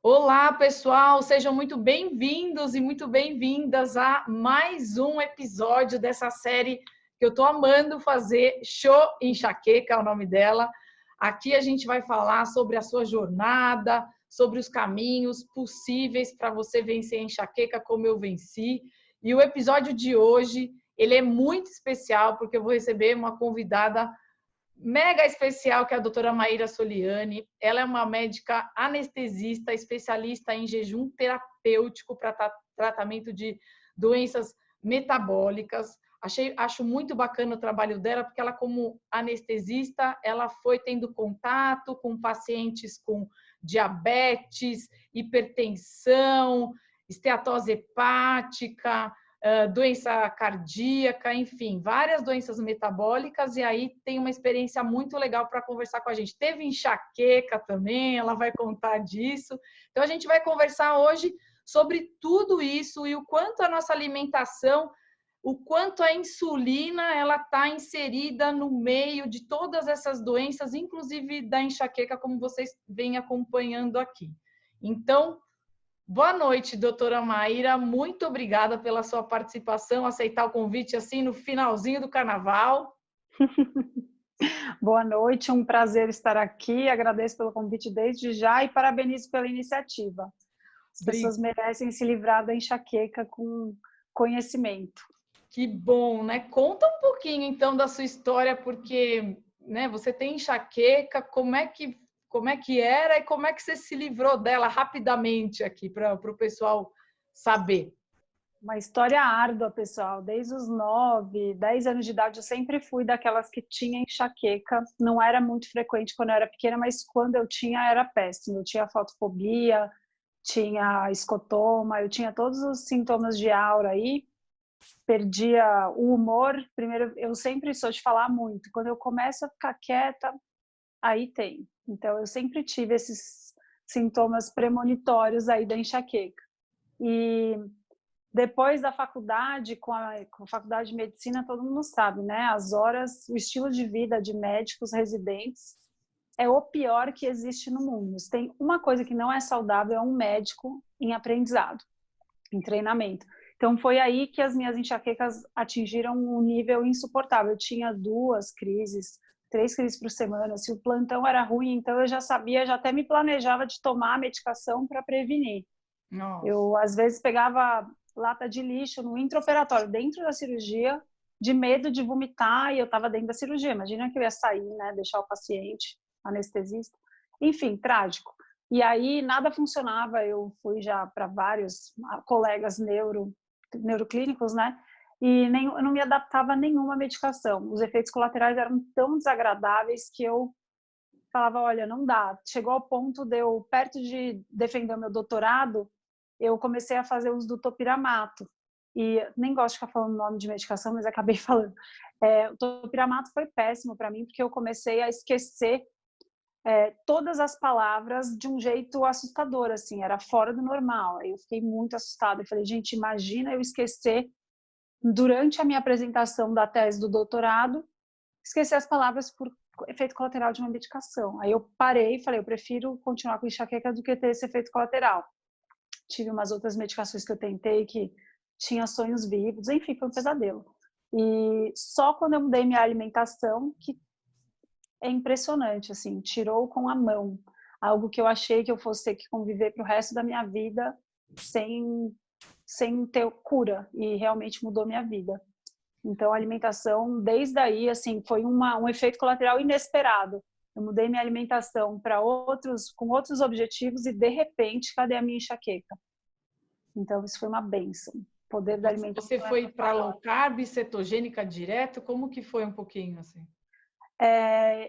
Olá, pessoal, sejam muito bem-vindos e muito bem-vindas a mais um episódio dessa série que eu estou amando fazer, Show Enxaqueca é o nome dela. Aqui a gente vai falar sobre a sua jornada, sobre os caminhos possíveis para você vencer a enxaqueca como eu venci. E o episódio de hoje, ele é muito especial porque eu vou receber uma convidada mega especial, que é a doutora Maíra Soliani. Ela é uma médica anestesista, especialista em jejum terapêutico para tratamento de doenças metabólicas. Acho muito bacana o trabalho dela, porque ela, como anestesista, ela foi tendo contato com pacientes com diabetes, hipertensão, esteatose hepática, doença cardíaca, enfim, várias doenças metabólicas, e aí tem uma experiência muito legal para conversar com a gente. Teve enxaqueca também, ela vai contar disso. Então, a gente vai conversar hoje sobre tudo isso e o quanto a nossa alimentação, o quanto a insulina ela está inserida no meio de todas essas doenças, inclusive da enxaqueca, como vocês vêm acompanhando aqui. Então, boa noite, doutora Maíra. Muito obrigada pela sua participação, aceitar o convite assim no finalzinho do carnaval. Boa noite, um prazer estar aqui. Agradeço pelo convite desde já e parabenizo pela iniciativa. As pessoas merecem se livrar da enxaqueca com conhecimento. Que bom, né? Conta um pouquinho então da sua história, porque, né, você tem enxaqueca, como é que era e como é que você se livrou dela rapidamente aqui para o pessoal saber. Uma história árdua, pessoal. Desde os 9, 10 anos de idade, eu sempre fui daquelas que tinha enxaqueca. Não era muito frequente quando eu era pequena, mas quando eu tinha, era péssimo. Eu tinha fotofobia, tinha escotoma, eu tinha todos os sintomas de aura aí. Perdia o humor. Primeiro, eu sempre sou de falar muito. Quando eu começo a ficar quieta, aí tem. Então, eu sempre tive esses sintomas premonitórios aí da enxaqueca. E depois da faculdade, com a faculdade de medicina, todo mundo sabe, né? As horas, o estilo de vida de médicos residentes é o pior que existe no mundo. Se tem uma coisa que não é saudável, é um médico em aprendizado, em treinamento. Então, foi aí que as minhas enxaquecas atingiram um nível insuportável. Eu tinha 2 crises, 3 crises por semana. Se o plantão era ruim, então eu já sabia, já até me planejava de tomar a medicação para prevenir. Nossa. Eu, às vezes, pegava lata de lixo no intraoperatório, dentro da cirurgia, de medo de vomitar, e eu estava dentro da cirurgia. Imagina que eu ia sair, né, deixar o paciente, anestesista. Enfim, trágico. E aí nada funcionava, eu fui já para vários colegas neuroclínicos, né, e eu não me adaptava a nenhuma medicação. Os efeitos colaterais eram tão desagradáveis que eu falava, olha, não dá. Chegou ao ponto de eu, perto de defender o meu doutorado, eu comecei a fazer uso do topiramato. E nem gosto de ficar falando nome de medicação, mas acabei falando. O topiramato foi péssimo para mim, porque eu comecei a esquecer todas as palavras de um jeito assustador, assim, era fora do normal. Aí eu fiquei muito assustada. Eu falei, gente, imagina eu esquecer, durante a minha apresentação da tese do doutorado, esquecer as palavras por efeito colateral de uma medicação. Aí eu parei e falei, eu prefiro continuar com enxaqueca do que ter esse efeito colateral. Tive umas outras medicações que eu tentei que tinha sonhos vívidos, enfim, foi um pesadelo. E só quando eu mudei minha alimentação, que é impressionante, assim, tirou com a mão. Algo que eu achei que eu fosse ter que conviver para o resto da minha vida sem ter cura, e realmente mudou minha vida. Então, a alimentação, desde aí, assim, foi um efeito colateral inesperado. Eu mudei minha alimentação para com outros objetivos e, de repente, cadê a minha enxaqueca? Então, isso foi uma bênção. O poder da alimentação. Você foi para low carb, cetogênica direto? Como que foi um pouquinho assim?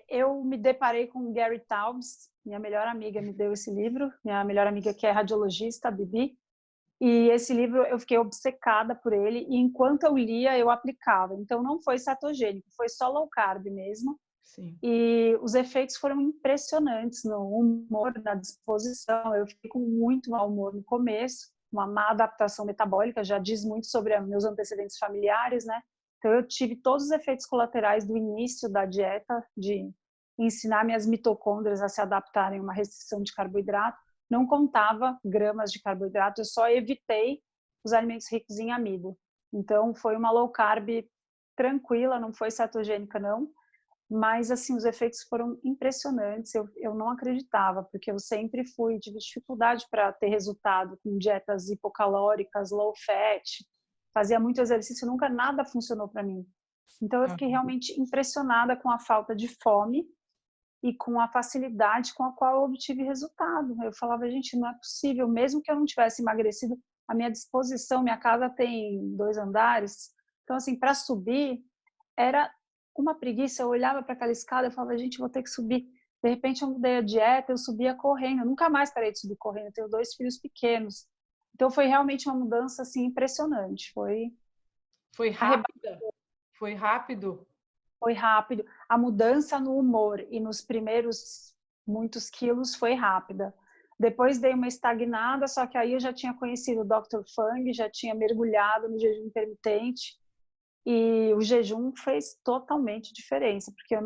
Eu me deparei com Gary Taubes, minha melhor amiga me deu esse livro, minha melhor amiga que é radiologista, a Bibi, e esse livro eu fiquei obcecada por ele, e enquanto eu lia, eu aplicava. Então, não foi cetogênico, foi só low carb mesmo. Sim. E os efeitos foram impressionantes no humor, na disposição. Eu fiquei com muito mau humor no começo, uma má adaptação metabólica, já diz muito sobre meus antecedentes familiares, né? Então, eu tive todos os efeitos colaterais do início da dieta, de ensinar minhas mitocôndrias a se adaptarem a uma restrição de carboidrato. não contava gramas de carboidrato, eu só evitei os alimentos ricos em amido. Então, foi uma low carb tranquila, não foi cetogênica, não. Mas, assim, os efeitos foram impressionantes. Eu não acreditava, porque eu sempre tive dificuldade para ter resultado com dietas hipocalóricas, low fat. Fazia muito exercício, nunca nada funcionou para mim. Então, eu fiquei realmente impressionada com a falta de fome e com a facilidade com a qual eu obtive resultado. Eu falava, gente, não é possível, mesmo que eu não tivesse emagrecido, a minha disposição, minha casa tem 2 andares, então, assim, para subir, era uma preguiça. Eu olhava para aquela escada e falava, gente, vou ter que subir. De repente, eu mudei a dieta, eu subia correndo, eu nunca mais parei de subir correndo, eu tenho 2 filhos pequenos. Então, foi realmente uma mudança, assim, impressionante. Foi rápida? Foi rápido? Foi rápido. A mudança no humor e nos primeiros muitos quilos foi rápida. Depois dei uma estagnada, só que aí eu já tinha conhecido o Dr. Fung, já tinha mergulhado no jejum intermitente e o jejum fez totalmente diferença, porque eu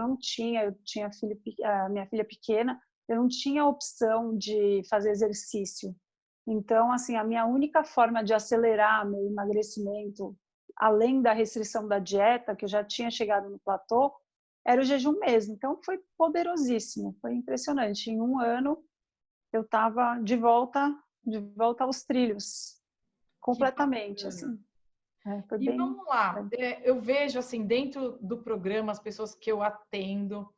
tinha minha filha pequena, eu não tinha opção de fazer exercício. Então, assim, a minha única forma de acelerar meu emagrecimento, além da restrição da dieta, que eu já tinha chegado no platô, era o jejum mesmo. Então, foi poderosíssimo, foi impressionante. Em 1 ano, eu estava de volta aos trilhos, Que completamente, bacana. assim. Foi E bem... vamos lá, eu vejo assim, dentro do programa, as pessoas que eu atendo,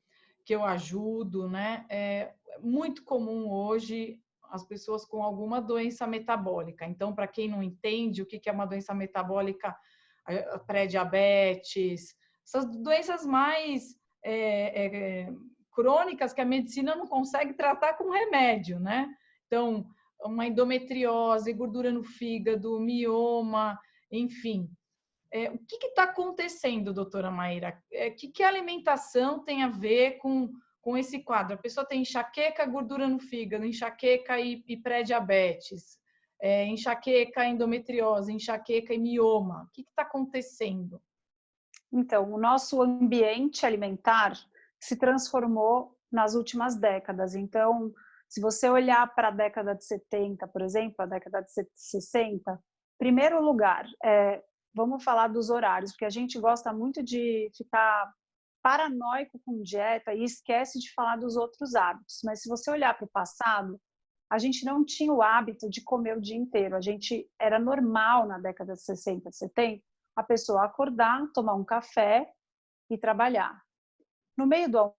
que eu ajudo, né? É muito comum hoje as pessoas com alguma doença metabólica. Então, para quem não entende o que é uma doença metabólica, a pré-diabetes, essas doenças mais crônicas que a medicina não consegue tratar com remédio, né? Então, uma endometriose, gordura no fígado, mioma, enfim. O que está acontecendo, doutora Maíra? Que a alimentação tem a ver com esse quadro? A pessoa tem enxaqueca, gordura no fígado, enxaqueca e pré-diabetes, enxaqueca, endometriose, enxaqueca e mioma. O que está acontecendo? Então, o nosso ambiente alimentar se transformou nas últimas décadas. Então, se você olhar para a década de 70, por exemplo, a década de 60, primeiro lugar, vamos falar dos horários, porque a gente gosta muito de ficar paranoico com dieta e esquece de falar dos outros hábitos. Mas se você olhar para o passado, a gente não tinha o hábito de comer o dia inteiro. Era normal na década de 60, 70, a pessoa acordar, tomar um café e trabalhar. No meio do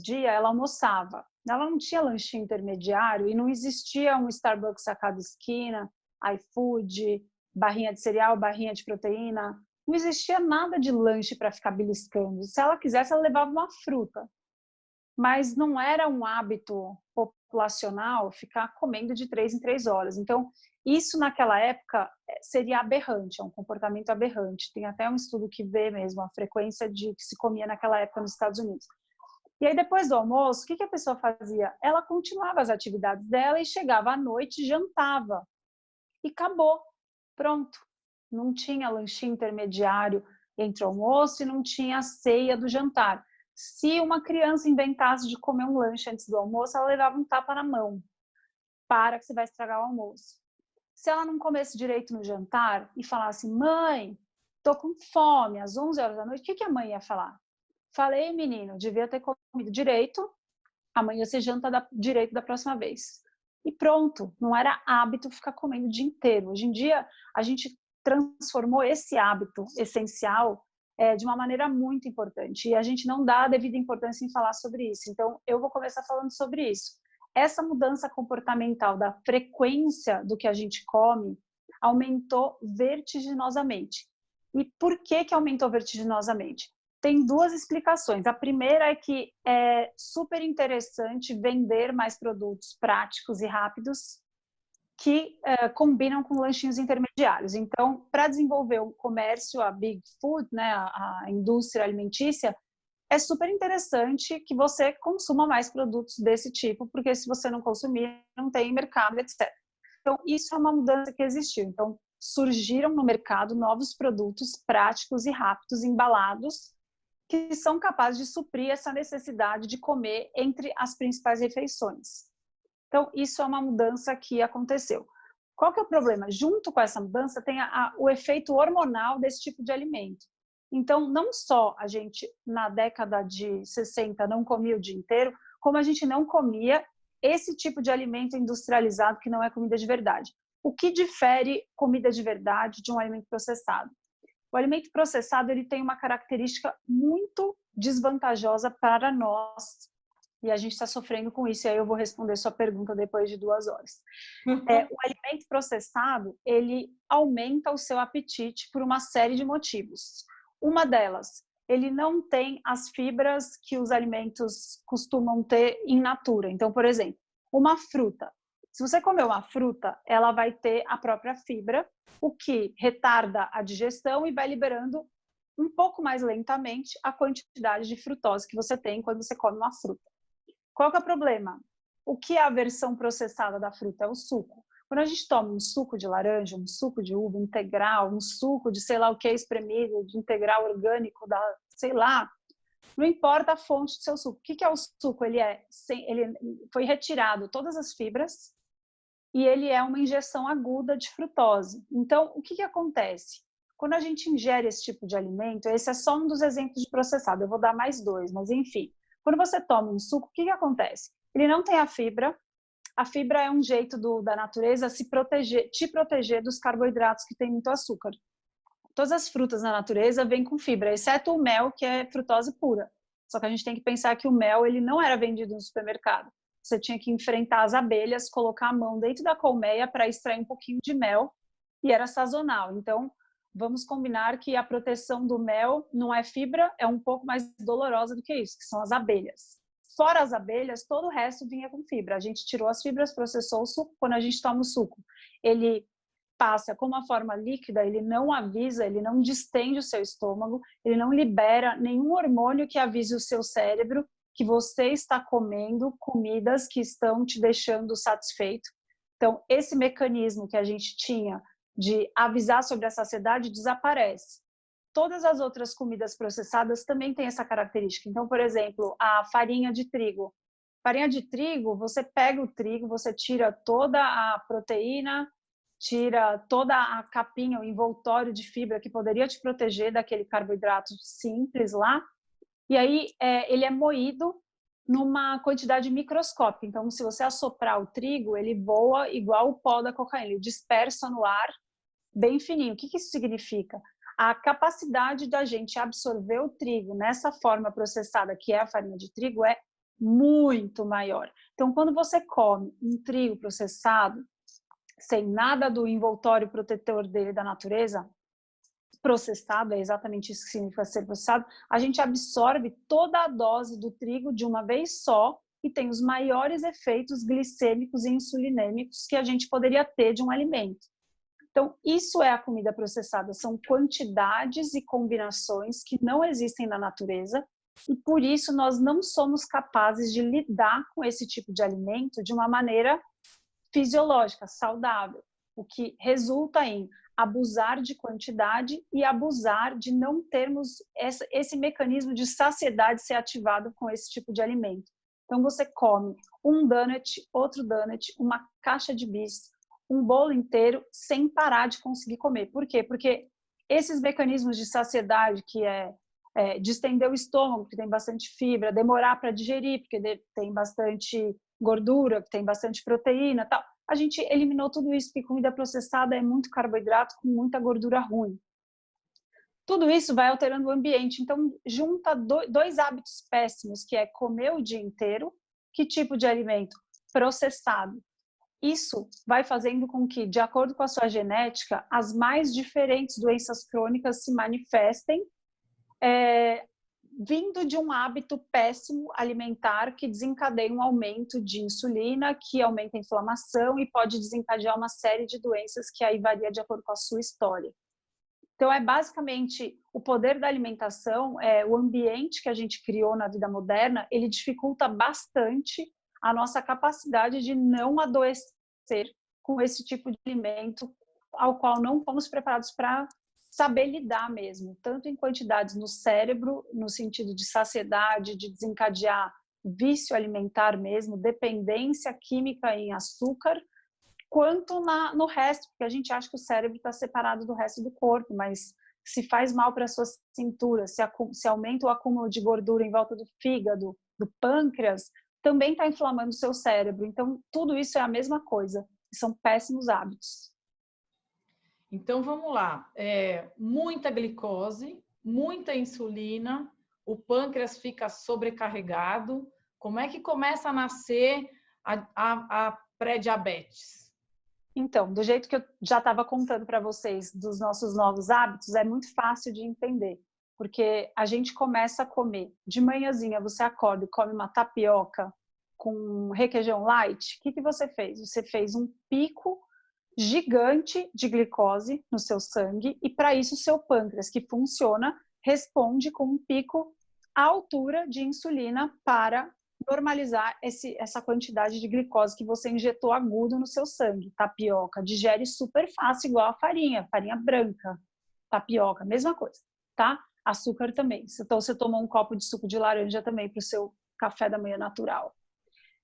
dia, ela almoçava. Ela não tinha lanchinho intermediário e não existia um Starbucks a cada esquina, iFood, barrinha de cereal, barrinha de proteína. Não existia nada de lanche para ficar beliscando. Se ela quisesse, ela levava uma fruta. Mas não era um hábito populacional ficar comendo de 3 em 3 horas. Então, isso naquela época seria aberrante, é um comportamento aberrante. Tem até um estudo que vê mesmo a frequência de que se comia naquela época nos Estados Unidos. E aí, depois do almoço, o que a pessoa fazia? Ela continuava as atividades dela e chegava à noite, jantava. E acabou. Pronto. Não tinha lanchinho intermediário entre o almoço e não tinha a ceia do jantar. Se uma criança inventasse de comer um lanche antes do almoço, ela levava um tapa na mão. Para que você vai estragar o almoço. Se ela não comesse direito no jantar e falasse, mãe, tô com fome, às 11 horas da noite, o que a mãe ia falar? Falei, menino, devia ter comido direito, amanhã você janta direito da próxima vez. E pronto, não era hábito ficar comendo o dia inteiro. Hoje em dia, a gente transformou esse hábito essencial de uma maneira muito importante. E a gente não dá a devida importância em falar sobre isso. Então, eu vou começar falando sobre isso. Essa mudança comportamental da frequência do que a gente come aumentou vertiginosamente. E por que aumentou vertiginosamente? Tem 2 explicações. A primeira é que é super interessante vender mais produtos práticos e rápidos que combinam com lanchinhos intermediários. Então, para desenvolver o comércio, a Big Food, né, a indústria alimentícia, é super interessante que você consuma mais produtos desse tipo, porque se você não consumir, não tem mercado, etc. Então, isso é uma mudança que existiu. Então, surgiram no mercado novos produtos práticos e rápidos, embalados, que são capazes de suprir essa necessidade de comer entre as principais refeições. Então, isso é uma mudança que aconteceu. Qual que é o problema? Junto com essa mudança tem o efeito hormonal desse tipo de alimento. Então, não só a gente, na década de 60, não comia o dia inteiro, como a gente não comia esse tipo de alimento industrializado que não é comida de verdade. O que difere comida de verdade de um alimento processado? O alimento processado ele tem uma característica muito desvantajosa para nós, e a gente está sofrendo com isso, e aí eu vou responder sua pergunta depois de 2 horas. O alimento processado, ele aumenta o seu apetite por uma série de motivos. Uma delas, ele não tem as fibras que os alimentos costumam ter in natura. Então, por exemplo, uma fruta. Se você comer uma fruta, ela vai ter a própria fibra, o que retarda a digestão e vai liberando um pouco mais lentamente a quantidade de frutose que você tem quando você come uma fruta. Qual que é o problema? O que é a versão processada da fruta? É o suco. Quando a gente toma um suco de laranja, um suco de uva integral, um suco de sei lá o que espremido, de integral orgânico, sei lá, não importa a fonte do seu suco. O que é o suco? Ele foi retirado todas as fibras e ele é uma injeção aguda de frutose. Então, o que acontece? Quando a gente ingere esse tipo de alimento, esse é só um dos exemplos de processado, eu vou dar mais 2, mas enfim. Quando você toma um suco, o que acontece? Ele não tem a fibra é um jeito da natureza te proteger dos carboidratos que tem muito açúcar. Todas as frutas na natureza vêm com fibra, exceto o mel, que é frutose pura. Só que a gente tem que pensar que o mel ele não era vendido no supermercado. Você tinha que enfrentar as abelhas, colocar a mão dentro da colmeia para extrair um pouquinho de mel, e era sazonal. Então, vamos combinar que a proteção do mel não é fibra, é um pouco mais dolorosa do que isso, que são as abelhas. Fora as abelhas, todo o resto vinha com fibra. A gente tirou as fibras, processou o suco. Quando a gente toma o suco, ele passa com uma forma líquida, ele não avisa, ele não distende o seu estômago, ele não libera nenhum hormônio que avise o seu cérebro que você está comendo comidas que estão te deixando satisfeito. Então, esse mecanismo que a gente tinha de avisar sobre a saciedade desaparece. Todas as outras comidas processadas também têm essa característica. Então, por exemplo, a farinha de trigo. Farinha de trigo, você pega o trigo, você tira toda a proteína, tira toda a capinha, o envoltório de fibra que poderia te proteger daquele carboidrato simples lá, e aí ele é moído numa quantidade microscópica. Então, se você assoprar o trigo, ele voa igual o pó da cocaína, ele dispersa no ar bem fininho. O que isso significa? A capacidade da gente absorver o trigo nessa forma processada, que é a farinha de trigo, é muito maior. Então, quando você come um trigo processado, sem nada do envoltório protetor dele da natureza, processado, é exatamente isso que significa ser processado, a gente absorve toda a dose do trigo de uma vez só e tem os maiores efeitos glicêmicos e insulinêmicos que a gente poderia ter de um alimento. Então, isso é a comida processada, são quantidades e combinações que não existem na natureza e por isso nós não somos capazes de lidar com esse tipo de alimento de uma maneira fisiológica, saudável, o que resulta em abusar de quantidade e abusar de não termos esse mecanismo de saciedade ser ativado com esse tipo de alimento. Então, você come um donut, outro donut, uma caixa de bis, um bolo inteiro sem parar de conseguir comer. Por quê? Porque esses mecanismos de saciedade, que é distender o estômago, que tem bastante fibra, demorar para digerir, porque tem bastante gordura, que tem bastante proteína, tal. A gente eliminou tudo isso, porque comida processada é muito carboidrato com muita gordura ruim. Tudo isso vai alterando o ambiente. Então, junta 2 hábitos péssimos, que é comer o dia inteiro. Que tipo de alimento? Processado. Isso vai fazendo com que, de acordo com a sua genética, as mais diferentes doenças crônicas se manifestem, vindo de um hábito péssimo alimentar que desencadeia um aumento de insulina, que aumenta a inflamação e pode desencadear uma série de doenças que aí varia de acordo com a sua história. Então, é basicamente o poder da alimentação, o ambiente que a gente criou na vida moderna, ele dificulta bastante a nossa capacidade de não adoecer com esse tipo de alimento ao qual não fomos preparados para saber lidar mesmo, tanto em quantidades no cérebro, no sentido de saciedade, de desencadear vício alimentar mesmo, dependência química em açúcar, quanto no resto, porque a gente acha que o cérebro está separado do resto do corpo, mas se faz mal para a sua cintura, se aumenta o acúmulo de gordura em volta do fígado, do pâncreas, também está inflamando o seu cérebro. Então, tudo isso é a mesma coisa. São péssimos hábitos. Então, vamos lá. Muita glicose, muita insulina, o pâncreas fica sobrecarregado. Como é que começa a nascer a pré-diabetes? Então, do jeito que eu já estava contando para vocês dos nossos novos hábitos, é muito fácil de entender. Porque a gente começa a comer. De manhãzinha, você acorda e come uma tapioca com requeijão light. O que você fez? Você fez um pico gigante de glicose no seu sangue e para isso o seu pâncreas, que funciona, responde com um pico à altura de insulina para normalizar essa quantidade de glicose que você injetou agudo no seu sangue. Tapioca digere super fácil, igual a farinha branca, tapioca, mesma coisa, tá? Açúcar também. Então você tomou um copo de suco de laranja também para o seu café da manhã natural.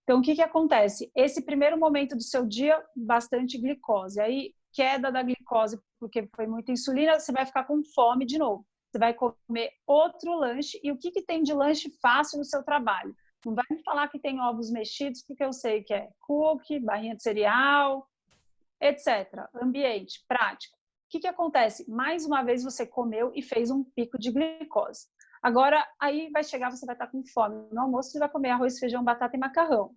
Então, o que acontece? Esse primeiro momento do seu dia, bastante glicose. Aí, queda da glicose, porque foi muita insulina, você vai ficar com fome de novo. Você vai comer outro lanche. E o que tem de lanche fácil no seu trabalho? Não vai me falar que tem ovos mexidos, porque eu sei que é cookie, barrinha de cereal, etc. Ambiente, prático. O que acontece? Mais uma vez você comeu e fez um pico de glicose. Agora, aí vai chegar, você vai estar com fome. No almoço, você vai comer arroz, feijão, batata e macarrão.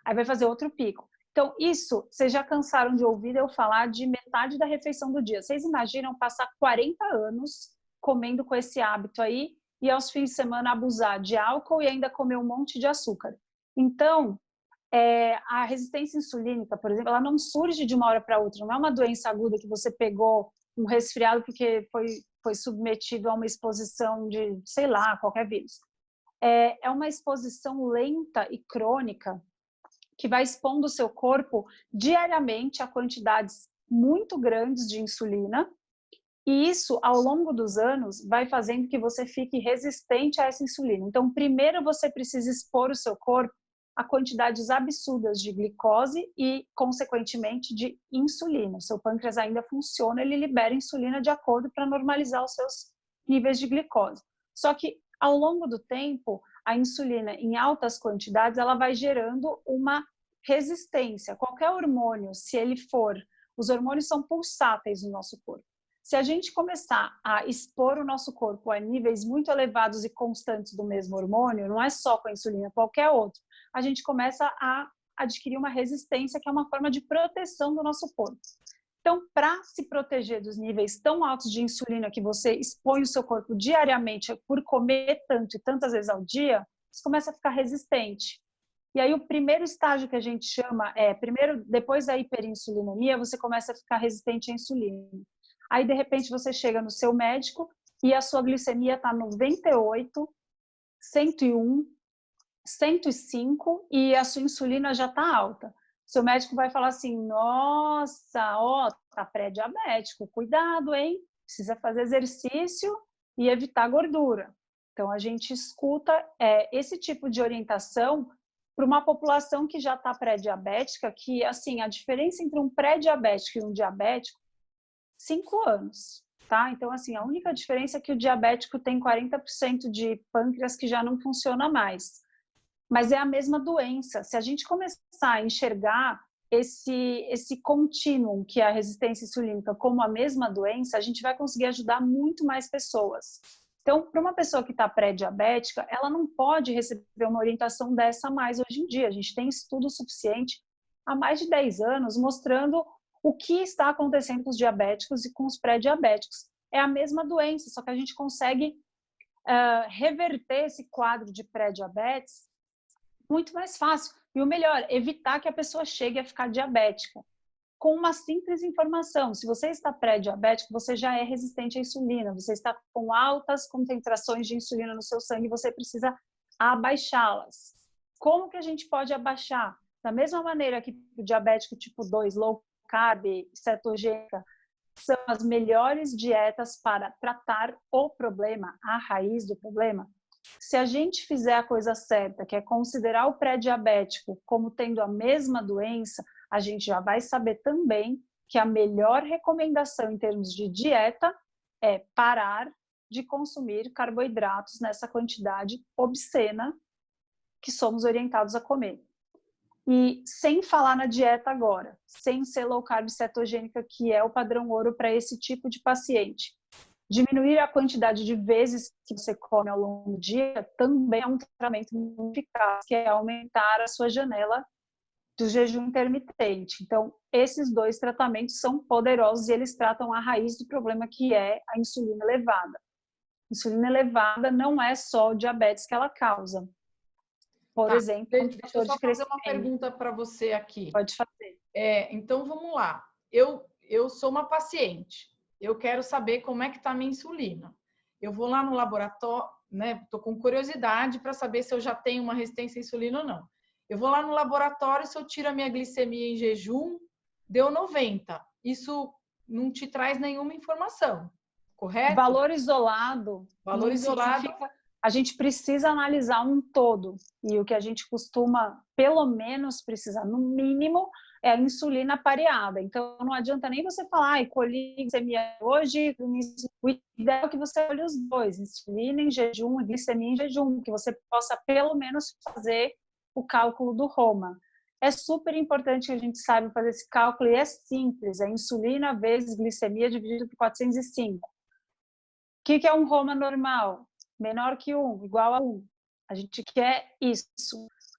Aí vai fazer outro pico. Então, isso, vocês já cansaram de ouvir eu falar de metade da refeição do dia. Vocês imaginam passar 40 anos comendo com esse hábito aí e aos fins de semana abusar de álcool e ainda comer um monte de açúcar. Então, a resistência insulínica, por exemplo, ela não surge de uma hora para outra. Não é uma doença aguda que você pegou um resfriado porque foi submetido a uma exposição de, sei lá, qualquer vírus. É uma exposição lenta e crônica que vai expondo o seu corpo diariamente a quantidades muito grandes de insulina, e isso, ao longo dos anos, vai fazendo que você fique resistente a essa insulina. Então, primeiro você precisa expor o seu corpo a quantidades absurdas de glicose e, consequentemente, de insulina. O seu pâncreas ainda funciona, ele libera insulina de acordo para normalizar os seus níveis de glicose. Só que, ao longo do tempo, a insulina em altas quantidades, ela vai gerando uma resistência. Qualquer hormônio, se ele for... Os hormônios são pulsáteis no nosso corpo. Se a gente começar a expor o nosso corpo a níveis muito elevados e constantes do mesmo hormônio, não é só com a insulina, qualquer outro, a gente começa a adquirir uma resistência, que é uma forma de proteção do nosso corpo. Então, para se proteger dos níveis tão altos de insulina que você expõe o seu corpo diariamente por comer tanto e tantas vezes ao dia, você começa a ficar resistente. E aí o primeiro estágio que a gente chama primeiro, depois da hiperinsulinemia, você começa a ficar resistente à insulina. Aí, de repente, você chega no seu médico e a sua glicemia está 98, 101, 105 e a sua insulina já está alta. Seu médico vai falar assim, nossa, ó, tá pré-diabético, cuidado, hein? Precisa fazer exercício e evitar gordura. Então, a gente escuta esse tipo de orientação para uma população que já está pré-diabética, que, assim, a diferença entre um pré-diabético e um diabético, 5 anos, tá? Então, assim, a única diferença é que o diabético tem 40% de pâncreas que já não funciona mais. Mas é a mesma doença. Se a gente começar a enxergar esse contínuo, que é a resistência insulínica, como a mesma doença, a gente vai conseguir ajudar muito mais pessoas. Então, para uma pessoa que está pré-diabética, ela não pode receber uma orientação dessa mais hoje em dia. A gente tem estudo suficiente há mais de 10 anos mostrando o que está acontecendo com os diabéticos e com os pré-diabéticos. É a mesma doença, só que a gente consegue reverter esse quadro de pré-diabetes muito mais fácil. E o melhor, evitar que a pessoa chegue a ficar diabética. Com uma simples informação, se você está pré-diabético, você já é resistente à insulina, você está com altas concentrações de insulina no seu sangue, você precisa abaixá-las. Como que a gente pode abaixar? Da mesma maneira que o diabético tipo 2, low carb, cetogênica, são as melhores dietas para tratar o problema, a raiz do problema. Se a gente fizer a coisa certa, que é considerar o pré-diabético como tendo a mesma doença, a gente já vai saber também que a melhor recomendação em termos de dieta é parar de consumir carboidratos nessa quantidade obscena que somos orientados a comer. E sem falar na dieta agora, sem ser low carb cetogênica, que é o padrão ouro para esse tipo de paciente. Diminuir a quantidade de vezes que você come ao longo do dia também é um tratamento muito eficaz, que é aumentar a sua janela do jejum intermitente. Então, esses dois tratamentos são poderosos e eles tratam a raiz do problema, que é a insulina elevada. Insulina elevada não é só o diabetes que ela causa. Por exemplo, um deixa eu fator só de fazer uma crescimento. pergunta para você aqui. Pode fazer. Então, vamos lá. Eu sou uma paciente. Eu quero saber como é que está a minha insulina. Eu vou lá no laboratório, né? Estou com curiosidade para saber se eu já tenho uma resistência à insulina ou não. Eu vou lá no laboratório, se eu tiro a minha glicemia em jejum, deu 90. Isso não te traz nenhuma informação, correto? Valor isolado Valor não isolado. significa... A gente precisa analisar um todo. E o que a gente costuma, pelo menos, precisar, no mínimo, é a insulina pareada. Então, não adianta nem você falar, colhi glicemia hoje, o ideal é que você olhe os dois, insulina em jejum e glicemia em jejum, que você possa, pelo menos, fazer o cálculo do Roma. É super importante que a gente saiba fazer esse cálculo, e é simples, é insulina vezes glicemia dividido por 405. O que é um Roma normal? Menor que 1, igual a 1. A gente quer isso.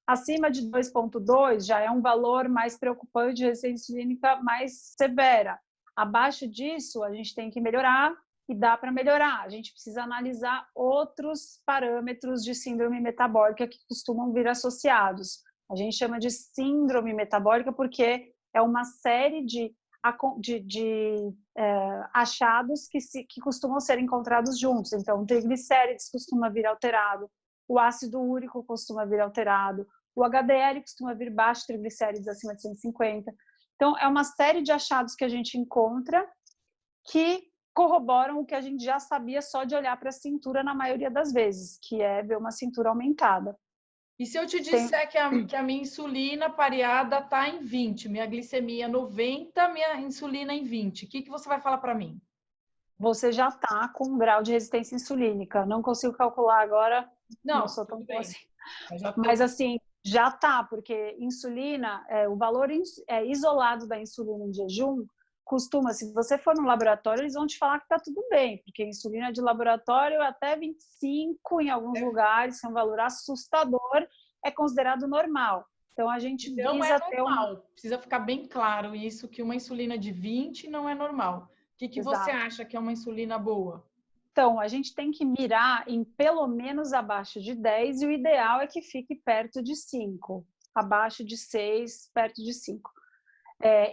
Acima de 2,2 já é um valor mais preocupante de resistência insulínica mais severa. Abaixo disso, a gente tem que melhorar, e dá para melhorar. A gente precisa analisar outros parâmetros de síndrome metabólica que costumam vir associados. A gente chama de síndrome metabólica porque é uma série de achados que costumam ser encontrados juntos. Então, o triglicérides costuma vir alterado, o ácido úrico costuma vir alterado, o HDL costuma vir baixo, triglicérides acima de 150. Então, é uma série de achados que a gente encontra que corroboram o que a gente já sabia só de olhar para a cintura na maioria das vezes, que é ver uma cintura aumentada. E se eu te disser que a minha insulina pareada está em 20, minha glicemia 90, minha insulina em 20, o que você vai falar para mim? Você já está com um grau de resistência insulínica. Não consigo calcular agora, não sou tão boa assim. Mas assim, já está, porque insulina, o valor isolado da insulina em jejum, costuma, se você for no laboratório, eles vão te falar que está tudo bem, porque insulina de laboratório até 25 em alguns lugares, é um valor assustador, é considerado normal. Então, a gente visa ter Precisa ficar bem claro isso, que uma insulina de 20 não é normal. O que você acha que é uma insulina boa? Então, a gente tem que mirar em pelo menos abaixo de 10 e o ideal é que fique perto de 5. Abaixo de 6, perto de 5.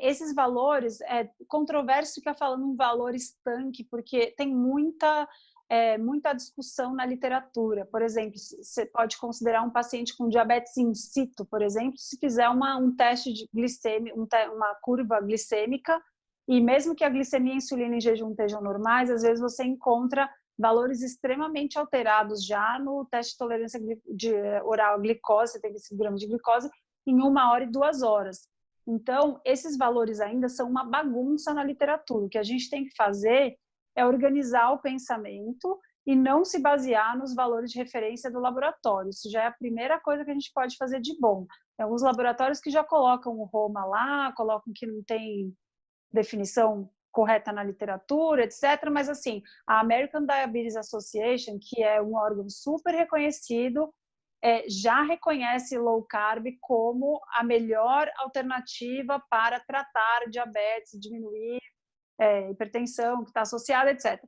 Esses valores, é controverso ficar falando um valor estanque, porque tem muita discussão na literatura. Por exemplo, você pode considerar um paciente com diabetes in situ, por exemplo, se fizer um teste de glicemia, uma curva glicêmica, e mesmo que a glicemia e a insulina em jejum estejam normais, às vezes você encontra valores extremamente alterados já no teste de tolerância oral à glicose, 75 gramas de glicose, em 1 hora e 2 horas. Então, esses valores ainda são uma bagunça na literatura. O que a gente tem que fazer é organizar o pensamento e não se basear nos valores de referência do laboratório. Isso já é a primeira coisa que a gente pode fazer de bom. Tem alguns laboratórios que já colocam o Roma lá, colocam que não tem definição correta na literatura, etc. Mas, assim, a American Diabetes Association, que é um órgão super reconhecido, já reconhece low carb como a melhor alternativa para tratar diabetes, diminuir hipertensão que está associada, etc.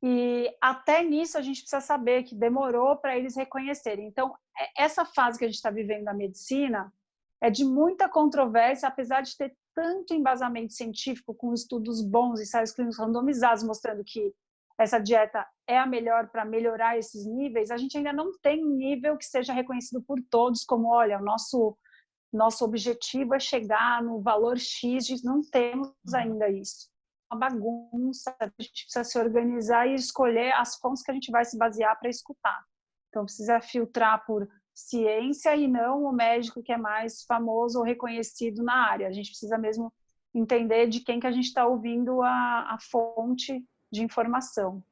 E até nisso a gente precisa saber que demorou para eles reconhecerem. Então, essa fase que a gente está vivendo na medicina é de muita controvérsia, apesar de ter tanto embasamento científico com estudos bons e ensaios clínicos randomizados mostrando que essa dieta é a melhor para melhorar esses níveis, a gente ainda não tem um nível que seja reconhecido por todos como, olha, o nosso objetivo é chegar no valor X, não temos ainda isso. Uma bagunça, a gente precisa se organizar e escolher as fontes que a gente vai se basear para escutar. Então, precisa filtrar por ciência e não o médico que é mais famoso ou reconhecido na área. A gente precisa mesmo entender de quem que a gente está ouvindo a fonte de informação.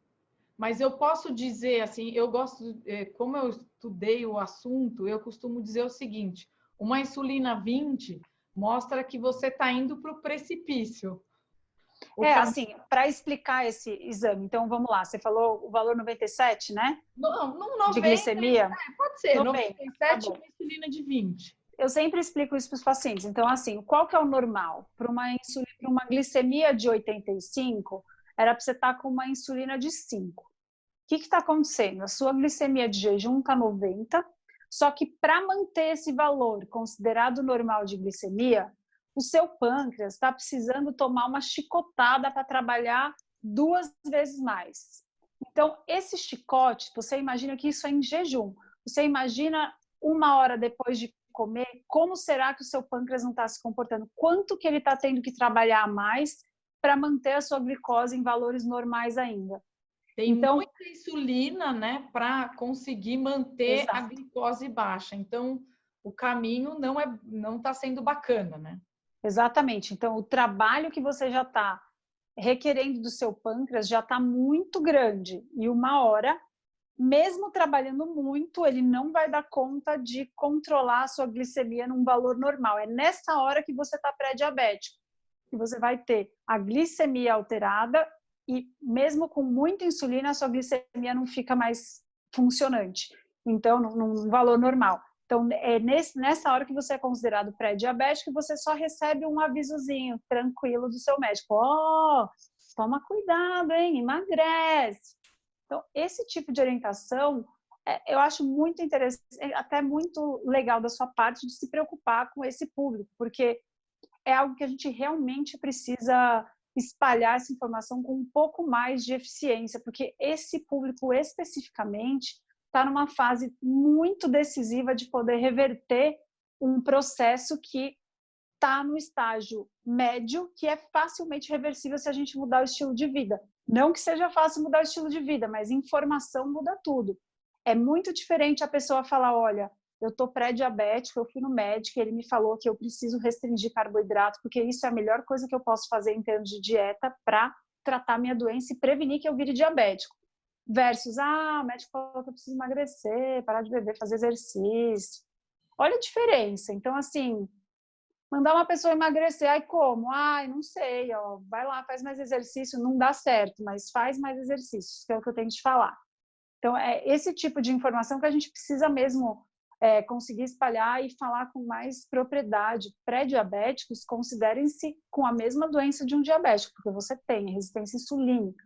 Mas eu posso dizer assim, eu gosto, como eu estudei o assunto, eu costumo dizer o seguinte: uma insulina 20 mostra que você está indo para o precipício. Assim, para explicar esse exame, então vamos lá, você falou o valor 97, né? Não, não De 90, glicemia? pode ser, 90, tá 97 e bom. uma insulina de 20. Eu sempre explico isso para os pacientes. Então, assim, qual que é o normal? Para uma glicemia de 85, era para você estar com uma insulina de 5. O que está acontecendo? A sua glicemia de jejum está 90, só que para manter esse valor considerado normal de glicemia, o seu pâncreas está precisando tomar uma chicotada para trabalhar 2 vezes mais. Então, esse chicote, você imagina que isso é em jejum. Você imagina 1 hora depois de comer, como será que o seu pâncreas não está se comportando? Quanto que ele está tendo que trabalhar mais para manter a sua glicose em valores normais ainda? Tem então, muita insulina, né, para conseguir manter a glicose baixa. Então, o caminho não está sendo bacana, né? Exatamente. Então, o trabalho que você já está requerendo do seu pâncreas já está muito grande. E 1 hora, mesmo trabalhando muito, ele não vai dar conta de controlar a sua glicemia num valor normal. É nessa hora que você está pré-diabético, que você vai ter a glicemia alterada e mesmo com muita insulina, a sua glicemia não fica mais funcionante. Então, num valor normal. Então, é nessa hora que você é considerado pré-diabético e você só recebe um avisozinho tranquilo do seu médico. Toma cuidado, hein? Emagrece. Então, esse tipo de orientação, eu acho muito interessante, até muito legal da sua parte de se preocupar com esse público, porque é algo que a gente realmente precisa espalhar essa informação com um pouco mais de eficiência, porque esse público especificamente está numa fase muito decisiva de poder reverter um processo que está no estágio médio, que é facilmente reversível se a gente mudar o estilo de vida. Não que seja fácil mudar o estilo de vida, mas informação muda tudo. É muito diferente a pessoa falar, olha, eu estou pré-diabético, eu fui no médico, ele me falou que eu preciso restringir carboidrato, porque isso é a melhor coisa que eu posso fazer em termos de dieta para tratar minha doença e prevenir que eu vire diabético. Versus, o médico falou que eu preciso emagrecer, parar de beber, fazer exercício. Olha a diferença. Então, assim, mandar uma pessoa emagrecer, como? Não sei, vai lá, faz mais exercício, não dá certo, mas faz mais exercícios, que é o que eu tenho que te falar. Então, é esse tipo de informação que a gente precisa mesmo conseguir espalhar e falar com mais propriedade. Pré-diabéticos, considerem-se com a mesma doença de um diabético, porque você tem resistência insulínica.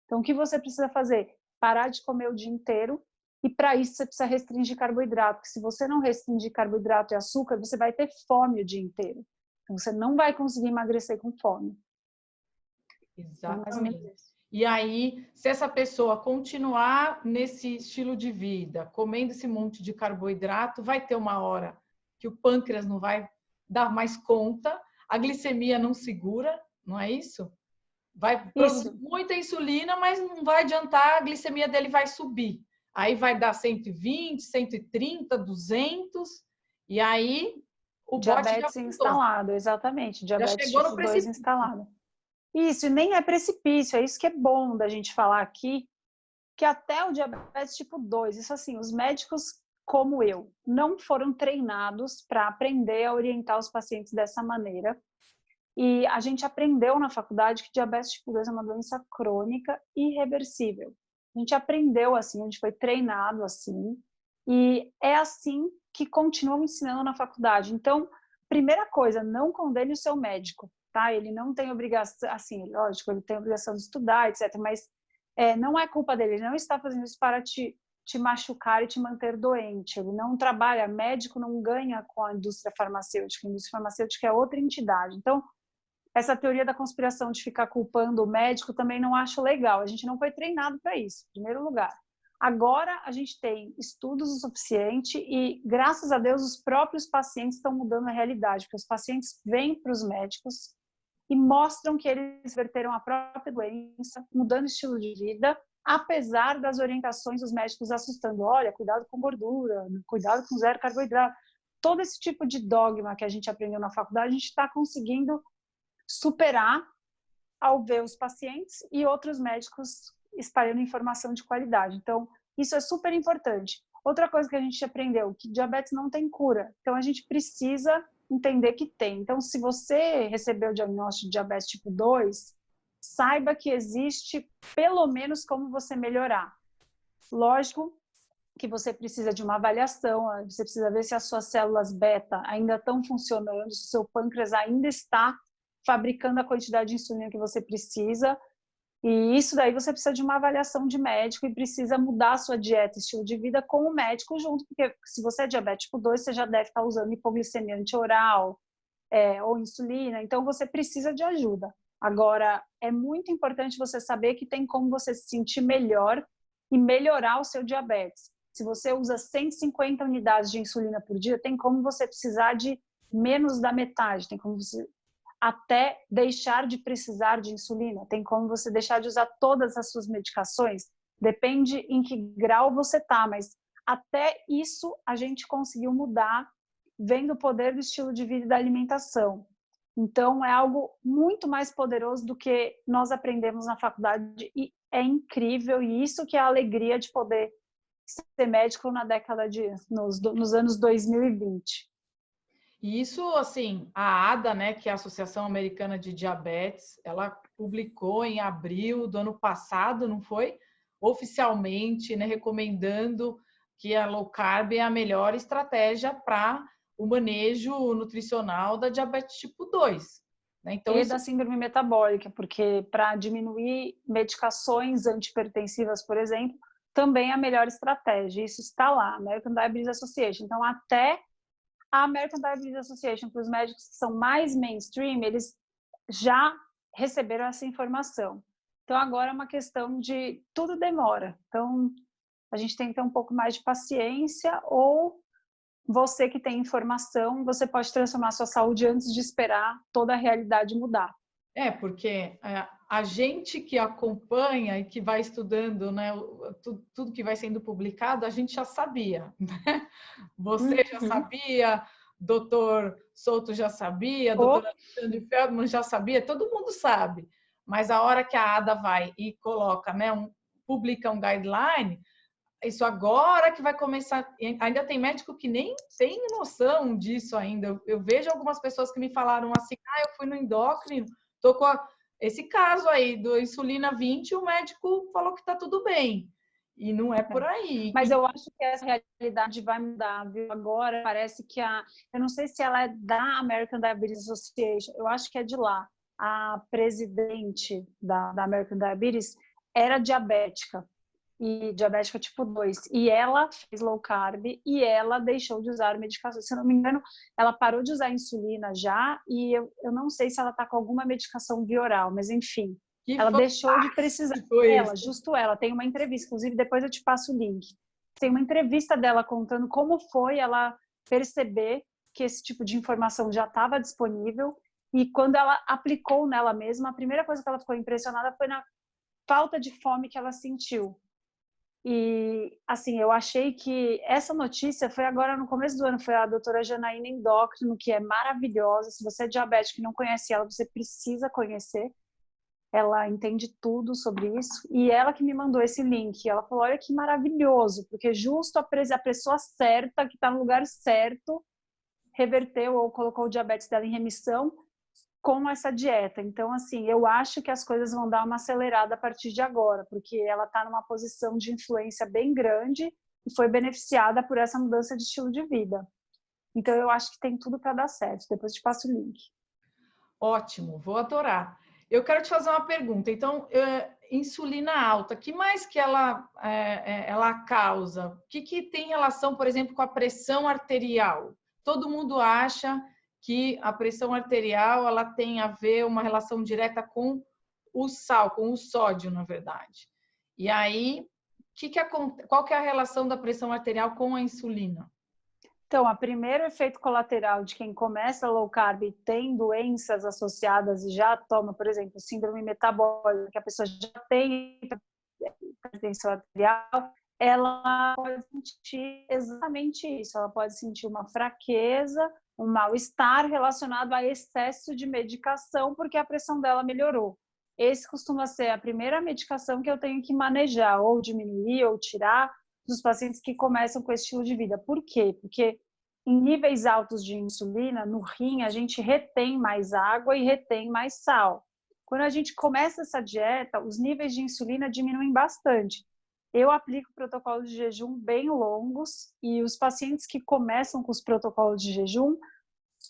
Então, o que você precisa fazer? Parar de comer o dia inteiro e, para isso, você precisa restringir carboidrato, porque se você não restringir carboidrato e açúcar, você vai ter fome o dia inteiro. Então, você não vai conseguir emagrecer com fome. Exatamente. E aí, se essa pessoa continuar nesse estilo de vida, comendo esse monte de carboidrato, vai ter uma hora que o pâncreas não vai dar mais conta, a glicemia não segura, não é isso? Vai produzir muita insulina, mas não vai adiantar, a glicemia dele vai subir. Aí vai dar 120, 130, 200, e aí o diabetes instalado, exatamente. Diabetes tipo 2 instalado. Isso, e nem é precipício, é isso que é bom da gente falar aqui, que até o diabetes tipo 2, isso assim, os médicos como eu, não foram treinados para aprender a orientar os pacientes dessa maneira. E a gente aprendeu na faculdade que diabetes tipo 2 é uma doença crônica e irreversível. A gente aprendeu assim, a gente foi treinado assim, e é assim que continuam ensinando na faculdade. Então, primeira coisa, não condene o seu médico, tá? Ele não tem obrigação, assim, lógico, ele tem obrigação de estudar, etc., mas não é culpa dele, ele não está fazendo isso para te machucar e te manter doente. Ele não trabalha, médico não ganha com a indústria farmacêutica é outra entidade. Então, essa teoria da conspiração de ficar culpando o médico também não acho legal. A gente não foi treinado para isso, em primeiro lugar. Agora a gente tem estudos o suficiente e, graças a Deus, os próprios pacientes estão mudando a realidade, porque os pacientes vêm para os médicos e mostram que eles verteram a própria doença, mudando o estilo de vida apesar das orientações dos médicos assustando, olha, cuidado com gordura, cuidado com zero carboidrato. Todo esse tipo de dogma que a gente aprendeu na faculdade, a gente está conseguindo superar ao ver os pacientes e outros médicos espalhando informação de qualidade. Então, isso é super importante. Outra coisa que a gente aprendeu, que diabetes não tem cura. Então, a gente precisa entender que tem. Então, se você recebeu o diagnóstico de diabetes tipo 2, saiba que existe pelo menos como você melhorar. Lógico que você precisa de uma avaliação, você precisa ver se as suas células beta ainda estão funcionando, se o seu pâncreas ainda está fabricando a quantidade de insulina que você precisa. E isso daí você precisa de uma avaliação de médico e precisa mudar a sua dieta, estilo de vida com o médico junto, porque se você é diabético 2, você já deve estar usando hipoglicemia antioral ou insulina, então você precisa de ajuda. Agora, é muito importante você saber que tem como você se sentir melhor e melhorar o seu diabetes. Se você usa 150 unidades de insulina por dia, tem como você precisar de menos da metade, tem como você até deixar de precisar de insulina, tem como você deixar de usar todas as suas medicações, depende em que grau você está, mas até isso a gente conseguiu mudar vendo o poder do estilo de vida e da alimentação. Então, é algo muito mais poderoso do que nós aprendemos na faculdade e é incrível, e isso que é a alegria de poder ser médico na década nos anos 2020. E isso, assim, a ADA, né, que é a Associação Americana de Diabetes, ela publicou em abril do ano passado, não foi? Oficialmente, né, recomendando que a low carb é a melhor estratégia para o manejo nutricional da diabetes tipo 2. Né? Então, E da síndrome metabólica, porque para diminuir medicações antipertensivas, por exemplo, também é a melhor estratégia. Isso está lá, American Diabetes Association. Então, até a American Diabetes Association, para os médicos que são mais mainstream, eles já receberam essa informação. Então, agora é uma questão de tudo demora. Então, a gente tem que ter um pouco mais de paciência, ou você que tem informação, você pode transformar a sua saúde antes de esperar toda a realidade mudar. Porque a gente que acompanha e que vai estudando, né, tudo que vai sendo publicado, a gente já sabia. Né? Você já sabia, doutor Souto já sabia, doutor Alexandre Feldman já sabia, todo mundo sabe. Mas a hora que a ADA vai e coloca, né, publica um guideline, isso agora que vai começar. Ainda tem médico que nem tem noção disso ainda. Eu vejo algumas pessoas que me falaram assim: eu fui no endócrino, tô com esse caso aí do insulina 20, o médico falou que tá tudo bem. E não é por aí. Mas eu acho que essa realidade vai mudar, viu? Agora parece que eu não sei se ela é da American Diabetes Association, eu acho que é de lá. A presidente da American Diabetes era diabética, e diabética tipo 2. E ela fez low carb e ela deixou de usar medicação. Se eu não me engano, ela parou de usar insulina já, e eu não sei se ela está com alguma medicação via oral, mas enfim. Ela deixou de precisar. Justo ela. Tem uma entrevista, inclusive depois eu te passo o link. Tem uma entrevista dela contando como foi ela perceber que esse tipo de informação já estava disponível, e quando ela aplicou nela mesma, a primeira coisa que ela ficou impressionada foi na falta de fome que ela sentiu. E, assim, eu achei que essa notícia foi agora no começo do ano, foi a doutora Janaína Endócrino, que é maravilhosa. Se você é diabético e não conhece ela, você precisa conhecer. Ela entende tudo sobre isso. E ela que me mandou esse link. Ela falou, olha que maravilhoso, porque justo a pessoa certa, que está no lugar certo, reverteu ou colocou o diabetes dela em remissão com essa dieta. Então, assim, eu acho que as coisas vão dar uma acelerada a partir de agora, porque ela está numa posição de influência bem grande e foi beneficiada por essa mudança de estilo de vida. Então, eu acho que tem tudo para dar certo. Depois eu te passo o link. Ótimo, vou adorar. Eu quero te fazer uma pergunta. Então, insulina alta, que mais que ela causa? O que tem relação, por exemplo, com a pressão arterial? Todo mundo acha que a pressão arterial ela tem a ver uma relação direta com o sal, com o sódio, na verdade. E aí, qual que é a relação da pressão arterial com a insulina? Então, o primeiro efeito colateral de quem começa low carb e tem doenças associadas e já toma, por exemplo, síndrome metabólica, que a pessoa já tem hipertensão arterial, ela pode sentir exatamente isso. Ela pode sentir uma fraqueza, um mal-estar relacionado a excesso de medicação, porque a pressão dela melhorou. Esse costuma ser a primeira medicação que eu tenho que manejar, ou diminuir, ou tirar dos pacientes que começam com esse estilo de vida. Por quê? Porque em níveis altos de insulina, no rim, a gente retém mais água e retém mais sal. Quando a gente começa essa dieta, os níveis de insulina diminuem bastante. Eu aplico protocolos de jejum bem longos e os pacientes que começam com os protocolos de jejum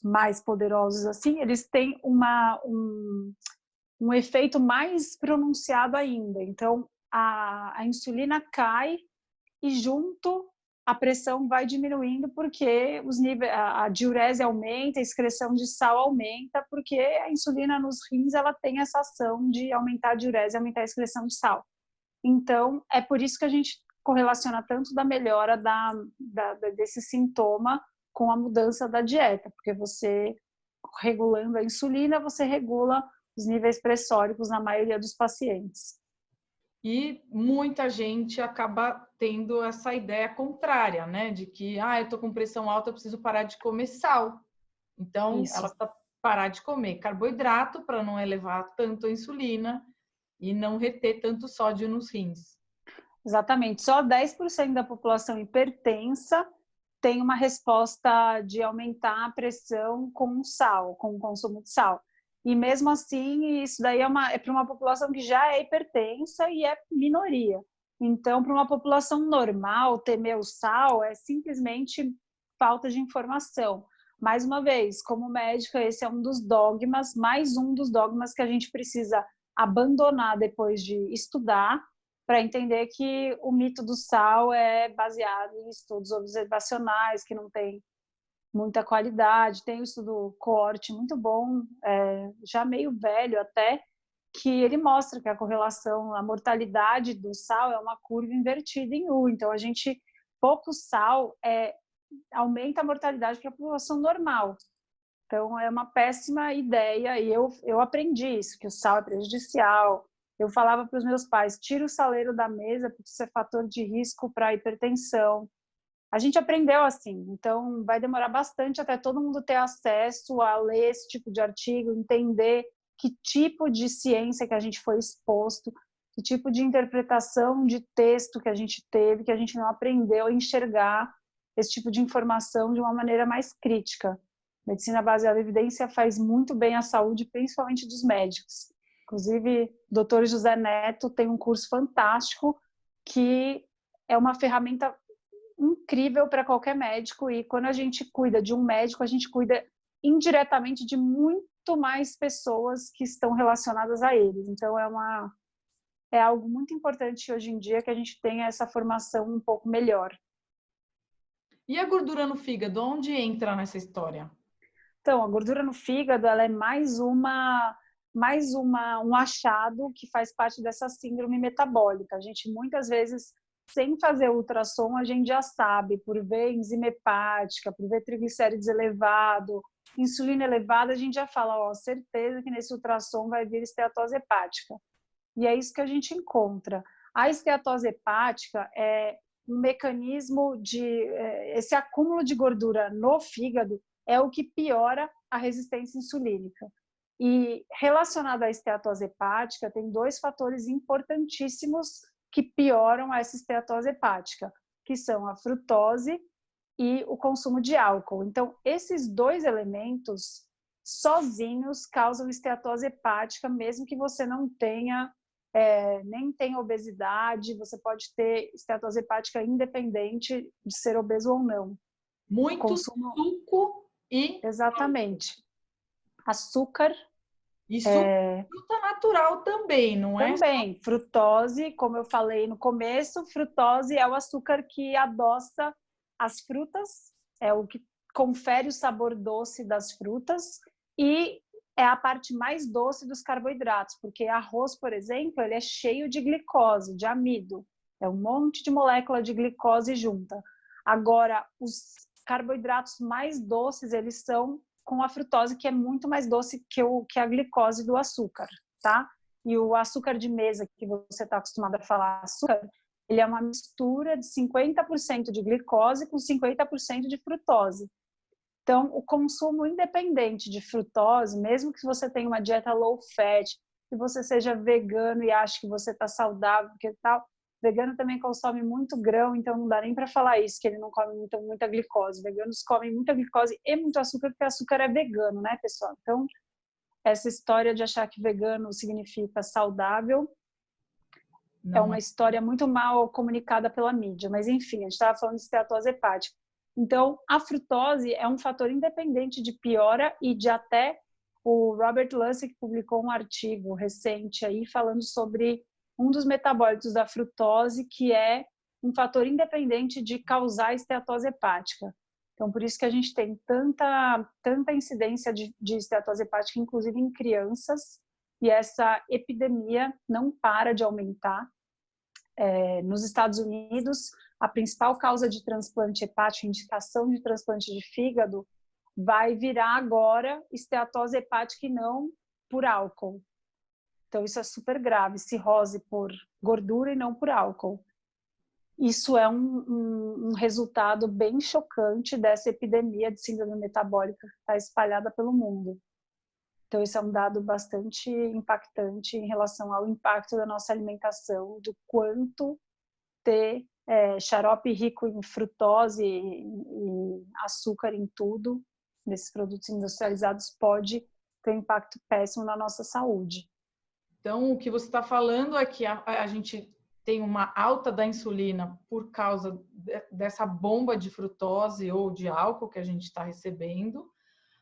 mais poderosos assim, eles têm um efeito mais pronunciado ainda. Então, a insulina cai e junto a pressão vai diminuindo porque os níveis, a diurese aumenta, a excreção de sal aumenta, porque a insulina nos rins ela tem essa ação de aumentar a diurese, aumentar a excreção de sal. Então, é por isso que a gente correlaciona tanto da melhora desse sintoma com a mudança da dieta, porque você, regulando a insulina, você regula os níveis pressóricos na maioria dos pacientes. E muita gente acaba tendo essa ideia contrária, né? De que, eu tô com pressão alta, eu preciso parar de comer sal. Então, Isso. ela precisa parar de comer carboidrato para não elevar tanto a insulina e não reter tanto sódio nos rins. Exatamente. Só 10% da população hipertensa tem uma resposta de aumentar a pressão com sal, com o consumo de sal. E mesmo assim, isso daí é para uma população que já é hipertensa e é minoria. Então, para uma população normal, temer o sal é simplesmente falta de informação. Mais uma vez, como médica, esse é um dos dogmas, mais um dos dogmas que a gente precisa abandonar depois de estudar, para entender que o mito do sal é baseado em estudos observacionais, que não tem muita qualidade. Tem um estudo coorte muito bom, já meio velho até, que ele mostra que a correlação, a mortalidade do sal é uma curva invertida em U. Então, pouco sal aumenta a mortalidade para a população normal. Então, é uma péssima ideia e eu aprendi isso, que o sal é prejudicial. Eu falava para os meus pais, tira o saleiro da mesa, porque isso é fator de risco para a hipertensão. A gente aprendeu assim, então vai demorar bastante até todo mundo ter acesso a ler esse tipo de artigo, entender que tipo de ciência que a gente foi exposto, que tipo de interpretação de texto que a gente teve, que a gente não aprendeu a enxergar esse tipo de informação de uma maneira mais crítica. Medicina baseada em evidência faz muito bem à saúde, principalmente dos médicos. Inclusive, o Dr. José Neto tem um curso fantástico que é uma ferramenta incrível para qualquer médico, e quando a gente cuida de um médico, a gente cuida indiretamente de muito mais pessoas que estão relacionadas a eles. Então, é algo muito importante hoje em dia que a gente tenha essa formação um pouco melhor. E a gordura no fígado, onde entra nessa história? Então, a gordura no fígado, ela é um achado que faz parte dessa síndrome metabólica. A gente muitas vezes, sem fazer ultrassom, a gente já sabe, por ver enzima hepática, por ver triglicérides elevado, insulina elevada, a gente já fala, certeza que nesse ultrassom vai vir esteatose hepática. E é isso que a gente encontra. A esteatose hepática é um mecanismo esse acúmulo de gordura no fígado é o que piora a resistência insulínica. E relacionado à esteatose hepática, tem 2 fatores importantíssimos que pioram essa esteatose hepática, que são a frutose e o consumo de álcool. Então, esses 2 elementos sozinhos causam esteatose hepática, mesmo que você não tenha, nem tenha obesidade, você pode ter esteatose hepática independente de ser obeso ou não. Muito suco e... Exatamente. Açúcar. E fruta natural também, não é? Também. Frutose, como eu falei no começo, frutose é o açúcar que adoça as frutas, é o que confere o sabor doce das frutas e é a parte mais doce dos carboidratos, porque arroz, por exemplo, ele é cheio de glicose, de amido. É um monte de molécula de glicose junta. Agora, os carboidratos mais doces, eles são com a frutose, que é muito mais doce que a glicose do açúcar, tá? E o açúcar de mesa, que você está acostumado a falar açúcar, ele é uma mistura de 50% de glicose com 50% de frutose. Então, o consumo independente de frutose, mesmo que você tenha uma dieta low fat, que você seja vegano e ache que você está saudável, porque tal, vegano também consome muito grão, então não dá nem para falar isso, que ele não come muita glicose. Veganos comem muita glicose e muito açúcar, porque açúcar é vegano, né, pessoal? Então, essa história de achar que vegano significa saudável é uma história muito mal comunicada pela mídia. Mas, enfim, a gente estava falando de esteatose hepática. Então, a frutose é um fator independente de piora e de até o Robert Lustig publicou um artigo recente aí falando sobre um dos metabólitos da frutose que é um fator independente de causar esteatose hepática. Então, por isso que a gente tem tanta incidência de esteatose hepática, inclusive em crianças, e essa epidemia não para de aumentar. Nos Estados Unidos, a principal causa de transplante hepático, indicação de transplante de fígado, vai virar agora esteatose hepática e não por álcool. Então, isso é super grave, cirrose por gordura e não por álcool. Isso é um resultado bem chocante dessa epidemia de síndrome metabólica que está espalhada pelo mundo. Então, isso é um dado bastante impactante em relação ao impacto da nossa alimentação, do quanto ter xarope rico em frutose e açúcar em tudo, desses produtos industrializados, pode ter um impacto péssimo na nossa saúde. Então, o que você está falando é que a gente tem uma alta da insulina por causa dessa bomba de frutose ou de álcool que a gente está recebendo.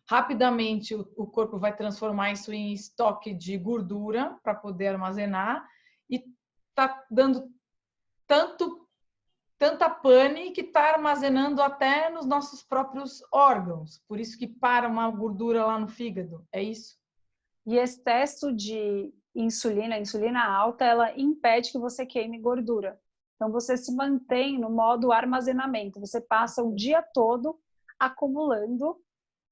Rapidamente, o corpo vai transformar isso em estoque de gordura para poder armazenar e está dando tanta pane que está armazenando até nos nossos próprios órgãos. Por isso que para uma gordura lá no fígado, é isso? E excesso de insulina alta, ela impede que você queime gordura. Então, você se mantém no modo armazenamento. Você passa o dia todo acumulando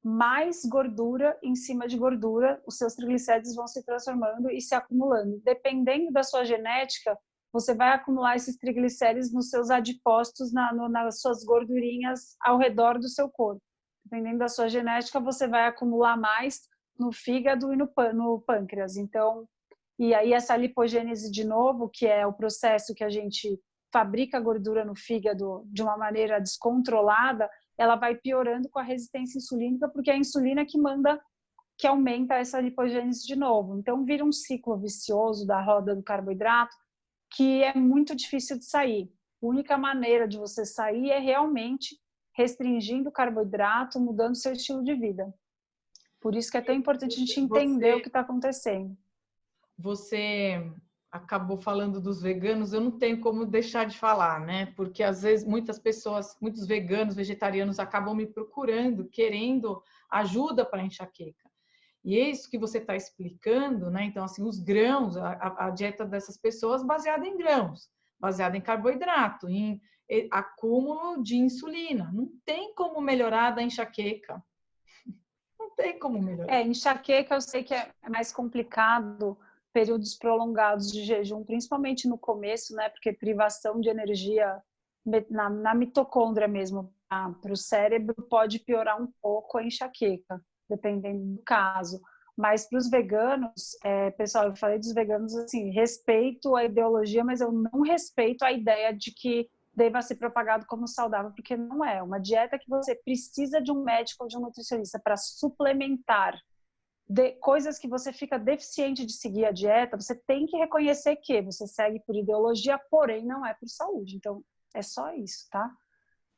mais gordura em cima de gordura. Os seus triglicéridos vão se transformando e se acumulando. Dependendo da sua genética, você vai acumular esses triglicéridos nos seus adipócitos, nas suas gordurinhas ao redor do seu corpo. Dependendo da sua genética, você vai acumular mais no fígado e no pâncreas. Então, e aí essa lipogênese de novo, que é o processo que a gente fabrica gordura no fígado de uma maneira descontrolada, ela vai piorando com a resistência insulínica, porque é a insulina que aumenta essa lipogênese de novo. Então, vira um ciclo vicioso da roda do carboidrato que é muito difícil de sair. A única maneira de você sair é realmente restringindo o carboidrato, mudando seu estilo de vida. Por isso que é tão importante a gente entender o que está acontecendo. Você acabou falando dos veganos, eu não tenho como deixar de falar, né? Porque às vezes muitos veganos, vegetarianos acabam me procurando, querendo ajuda para enxaqueca. E é isso que você está explicando, né? Então, assim, os grãos, a dieta dessas pessoas baseada em grãos, baseada em carboidrato, em acúmulo de insulina. Não tem como melhorar da enxaqueca. Não tem como melhorar. Enxaqueca eu sei que é mais complicado, períodos prolongados de jejum, principalmente no começo, né? Porque privação de energia na mitocôndria mesmo, para o cérebro, pode piorar um pouco a enxaqueca, dependendo do caso. Mas para os veganos, pessoal, eu falei dos veganos assim, respeito a ideologia, mas eu não respeito a ideia de que deva ser propagado como saudável, porque não é. Uma dieta que você precisa de um médico ou de um nutricionista para suplementar coisas que você fica deficiente de seguir a dieta, você tem que reconhecer que você segue por ideologia, porém não é por saúde. Então, é só isso, tá?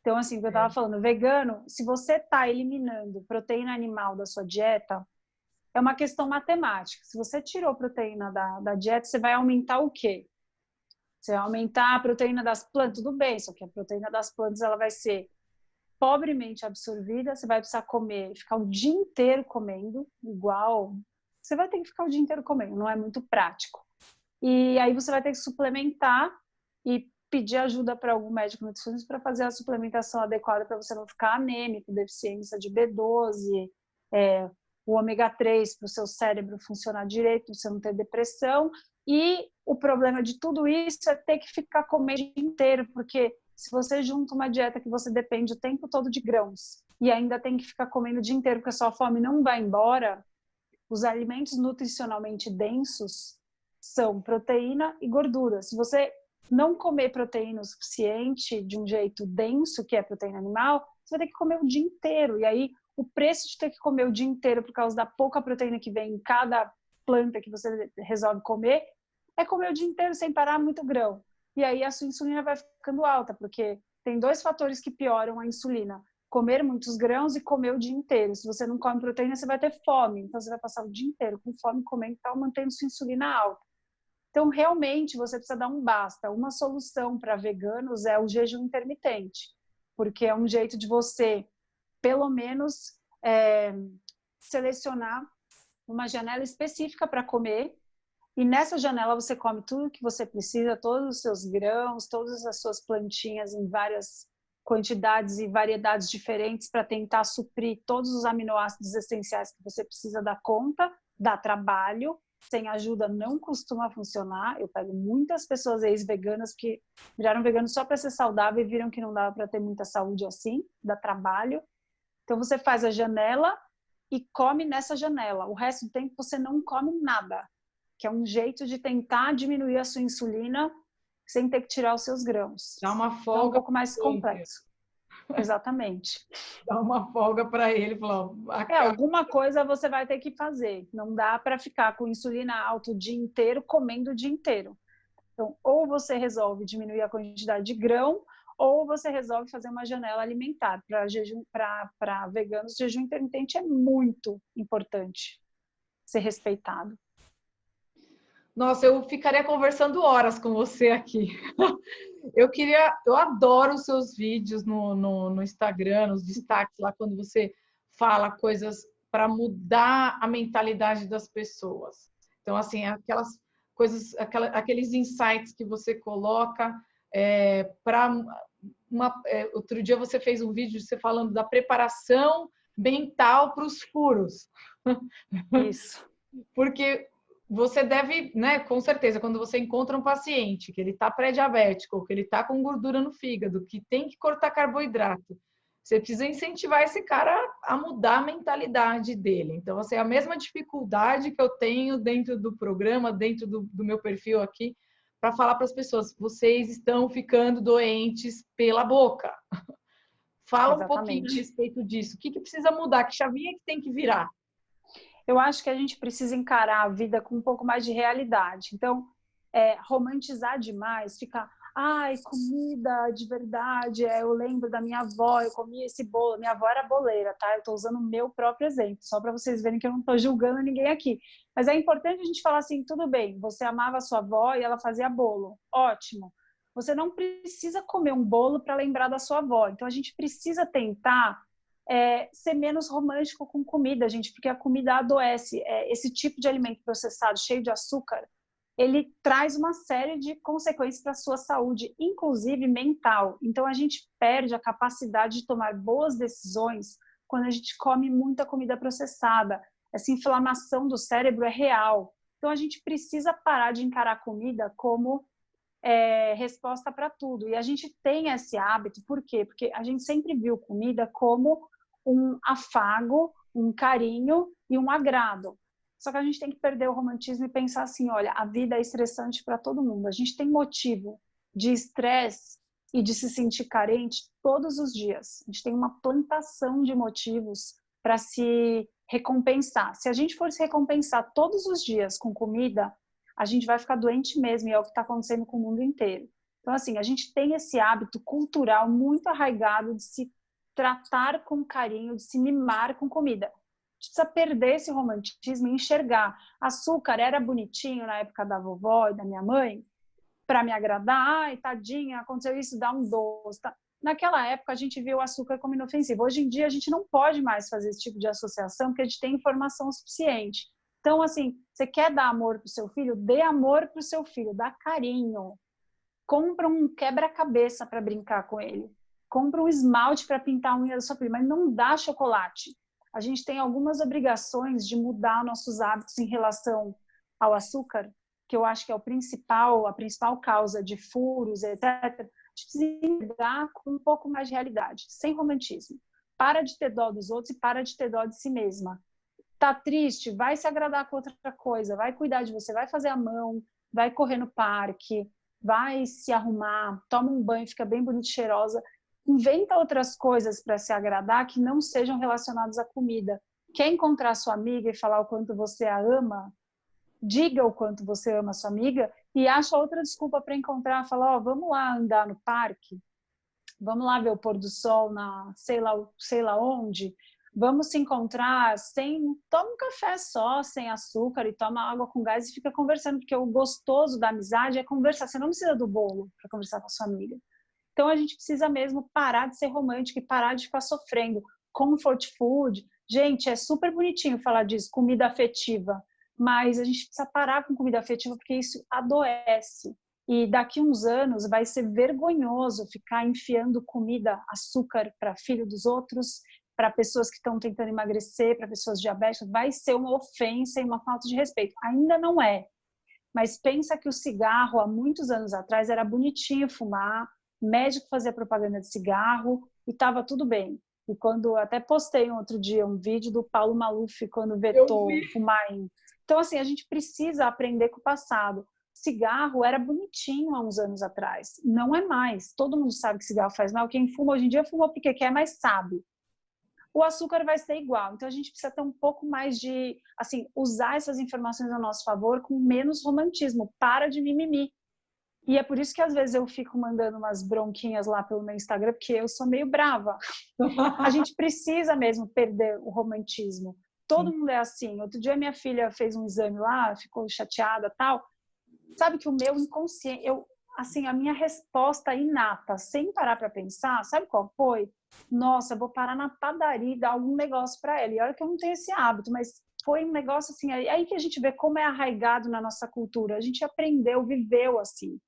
Então, assim, o que eu estava falando, vegano, se você está eliminando proteína animal da sua dieta, é uma questão matemática. Se você tirou proteína da dieta, você vai aumentar o quê? Você vai aumentar a proteína das plantas, tudo bem, só que a proteína das plantas ela vai ser pobremente absorvida, você vai precisar comer, ficar o dia inteiro comendo, igual, você vai ter que ficar o dia inteiro comendo, não é muito prático. E aí você vai ter que suplementar e pedir ajuda para algum médico nutricionista para fazer a suplementação adequada para você não ficar anêmico, deficiência de B12, o ômega 3 para o seu cérebro funcionar direito, para você não ter depressão. E o problema de tudo isso é ter que ficar comendo o dia inteiro, porque se você junta uma dieta que você depende o tempo todo de grãos e ainda tem que ficar comendo o dia inteiro porque a sua fome não vai embora, os alimentos nutricionalmente densos são proteína e gordura. Se você não comer proteína o suficiente de um jeito denso, que é proteína animal, você vai ter que comer o dia inteiro. E aí, o preço de ter que comer o dia inteiro por causa da pouca proteína que vem em cada planta que você resolve comer, é comer o dia inteiro sem parar muito grão. E aí a sua insulina vai ficando alta, porque tem 2 fatores que pioram a insulina: comer muitos grãos e comer o dia inteiro. Se você não come proteína, você vai ter fome. Então, você vai passar o dia inteiro com fome, comendo e tal, mantendo sua insulina alta. Então, realmente, você precisa dar um basta. Uma solução para veganos é o jejum intermitente, porque é um jeito de você, pelo menos, selecionar uma janela específica para comer, e nessa janela você come tudo que você precisa, todos os seus grãos, todas as suas plantinhas em várias quantidades e variedades diferentes para tentar suprir todos os aminoácidos essenciais que você precisa dar conta, dá trabalho, sem ajuda não costuma funcionar. Eu pego muitas pessoas ex-veganas que viraram veganos só para ser saudável e viram que não dava para ter muita saúde assim, dá trabalho. Então você faz a janela e come nessa janela. O resto do tempo você não come nada, que é um jeito de tentar diminuir a sua insulina sem ter que tirar os seus grãos. Dá uma Então, é um folga. pouco mais complexo. Exatamente. Dá uma folga para ele, falou, Alguma coisa você vai ter que fazer. Não dá para ficar com insulina alta o dia inteiro, comendo o dia inteiro. Então, ou você resolve diminuir a quantidade de grão, ou você resolve fazer uma janela alimentar. Para veganos, jejum intermitente é muito importante ser respeitado. Nossa, eu ficaria conversando horas com você aqui. Eu adoro os seus vídeos no Instagram, nos destaques lá, quando você fala coisas para mudar a mentalidade das pessoas. Então, assim, aquelas coisas, aqueles insights que você coloca outro dia você fez um vídeo você falando da preparação mental para os furos. Isso. Porque você deve, né, com certeza, quando você encontra um paciente que ele está pré-diabético, ou que ele está com gordura no fígado, que tem que cortar carboidrato, você precisa incentivar esse cara a mudar a mentalidade dele. Então, assim, a mesma dificuldade que eu tenho dentro do programa, dentro do meu perfil aqui, para falar para as pessoas, vocês estão ficando doentes pela boca. Fala um pouquinho a respeito disso. O que precisa mudar? Que chavinha que tem que virar? Eu acho que a gente precisa encarar a vida com um pouco mais de realidade. Então, romantizar demais, ficar, ai, comida de verdade, eu lembro da minha avó, eu comia esse bolo, minha avó era boleira, tá? Eu estou usando o meu próprio exemplo, só para vocês verem que eu não estou julgando ninguém aqui. Mas é importante a gente falar assim, tudo bem, você amava a sua avó e ela fazia bolo, ótimo. Você não precisa comer um bolo para lembrar da sua avó. Então, a gente precisa tentar ser menos romântico com comida, gente, porque a comida adoece. Esse tipo de alimento processado, cheio de açúcar, ele traz uma série de consequências para a sua saúde, inclusive mental. Então, a gente perde a capacidade de tomar boas decisões quando a gente come muita comida processada. Essa inflamação do cérebro é real. Então, a gente precisa parar de encarar a comida como resposta para tudo. E a gente tem esse hábito, por quê? Porque a gente sempre viu comida como um afago, um carinho e um agrado. Só que a gente tem que perder o romantismo e pensar assim, olha, a vida é estressante para todo mundo. A gente tem motivo de estresse e de se sentir carente todos os dias. A gente tem uma plantação de motivos para se recompensar. Se a gente for se recompensar todos os dias com comida, a gente vai ficar doente mesmo, e é o que está acontecendo com o mundo inteiro. Então, assim, a gente tem esse hábito cultural muito arraigado de se tratar com carinho, de se mimar com comida. A gente precisa perder esse romantismo e enxergar. Açúcar era bonitinho na época da vovó e da minha mãe, para me agradar. Ai, tadinha, aconteceu isso, dá um doce. Tá? Naquela época, a gente viu o açúcar como inofensivo. Hoje em dia, a gente não pode mais fazer esse tipo de associação, porque a gente tem informação suficiente. Então, assim, você quer dar amor para o seu filho? Dê amor para o seu filho, dá carinho. Compra um quebra-cabeça para brincar com ele. Compra um esmalte para pintar a unha da sua filha, mas não dá chocolate. a gente tem algumas obrigações de mudar nossos hábitos em relação ao açúcar, que eu acho que é a principal causa de furos, etc. A gente precisa lidar com um pouco mais de realidade, sem romantismo. Para de ter dó dos outros e para de ter dó de si mesma. Tá triste? Vai se agradar com outra coisa, vai cuidar de você, vai fazer a mão, vai correr no parque, vai se arrumar, toma um banho, fica bem bonita e cheirosa. Inventa outras coisas para se agradar que não sejam relacionadas à comida. Quer encontrar sua amiga e falar o quanto você a ama? Diga o quanto você ama a sua amiga e acha outra desculpa para encontrar. Fala, vamos lá andar no parque? Vamos lá ver o pôr do sol na sei lá onde? Vamos se encontrar toma um café só, sem açúcar, e toma água com gás e fica conversando, porque o gostoso da amizade é conversar. Você não precisa do bolo para conversar com a sua amiga. Então a gente precisa mesmo parar de ser romântico e parar de ficar sofrendo. Comfort food, gente, é super bonitinho falar disso, comida afetiva, mas a gente precisa parar com comida afetiva porque isso adoece. E daqui uns anos vai ser vergonhoso ficar enfiando comida, açúcar para filho dos outros, para pessoas que estão tentando emagrecer, para pessoas diabéticas. Vai ser uma ofensa e uma falta de respeito. Ainda não é. Mas pensa que o cigarro, há muitos anos atrás, era bonitinho fumar, médico fazia propaganda de cigarro e estava tudo bem. E quando até postei outro dia um vídeo do Paulo Maluf quando vetou fumar em... Então, assim, a gente precisa aprender com o passado. Cigarro era bonitinho há uns anos atrás. Não é mais. Todo mundo sabe que cigarro faz mal. Quem fuma hoje em dia fuma porque quer, mas sabe. O açúcar vai ser igual. Então, a gente precisa ter um pouco mais de... assim, usar essas informações a nosso favor com menos romantismo. Para de mimimi. E é por isso que às vezes eu fico mandando umas bronquinhas lá pelo meu Instagram, porque eu sou meio brava. A gente precisa mesmo perder o romantismo. Todo mundo é assim. Outro dia minha filha fez um exame lá, ficou chateada, tal. Sabe que o meu inconsciente, assim, a minha resposta inata, sem parar para pensar, sabe qual foi? Nossa, eu vou parar na padaria e dar algum negócio para ela. E olha que eu não tenho esse hábito, mas foi um negócio assim, aí que a gente vê como é arraigado na nossa cultura. A gente aprendeu, viveu assim.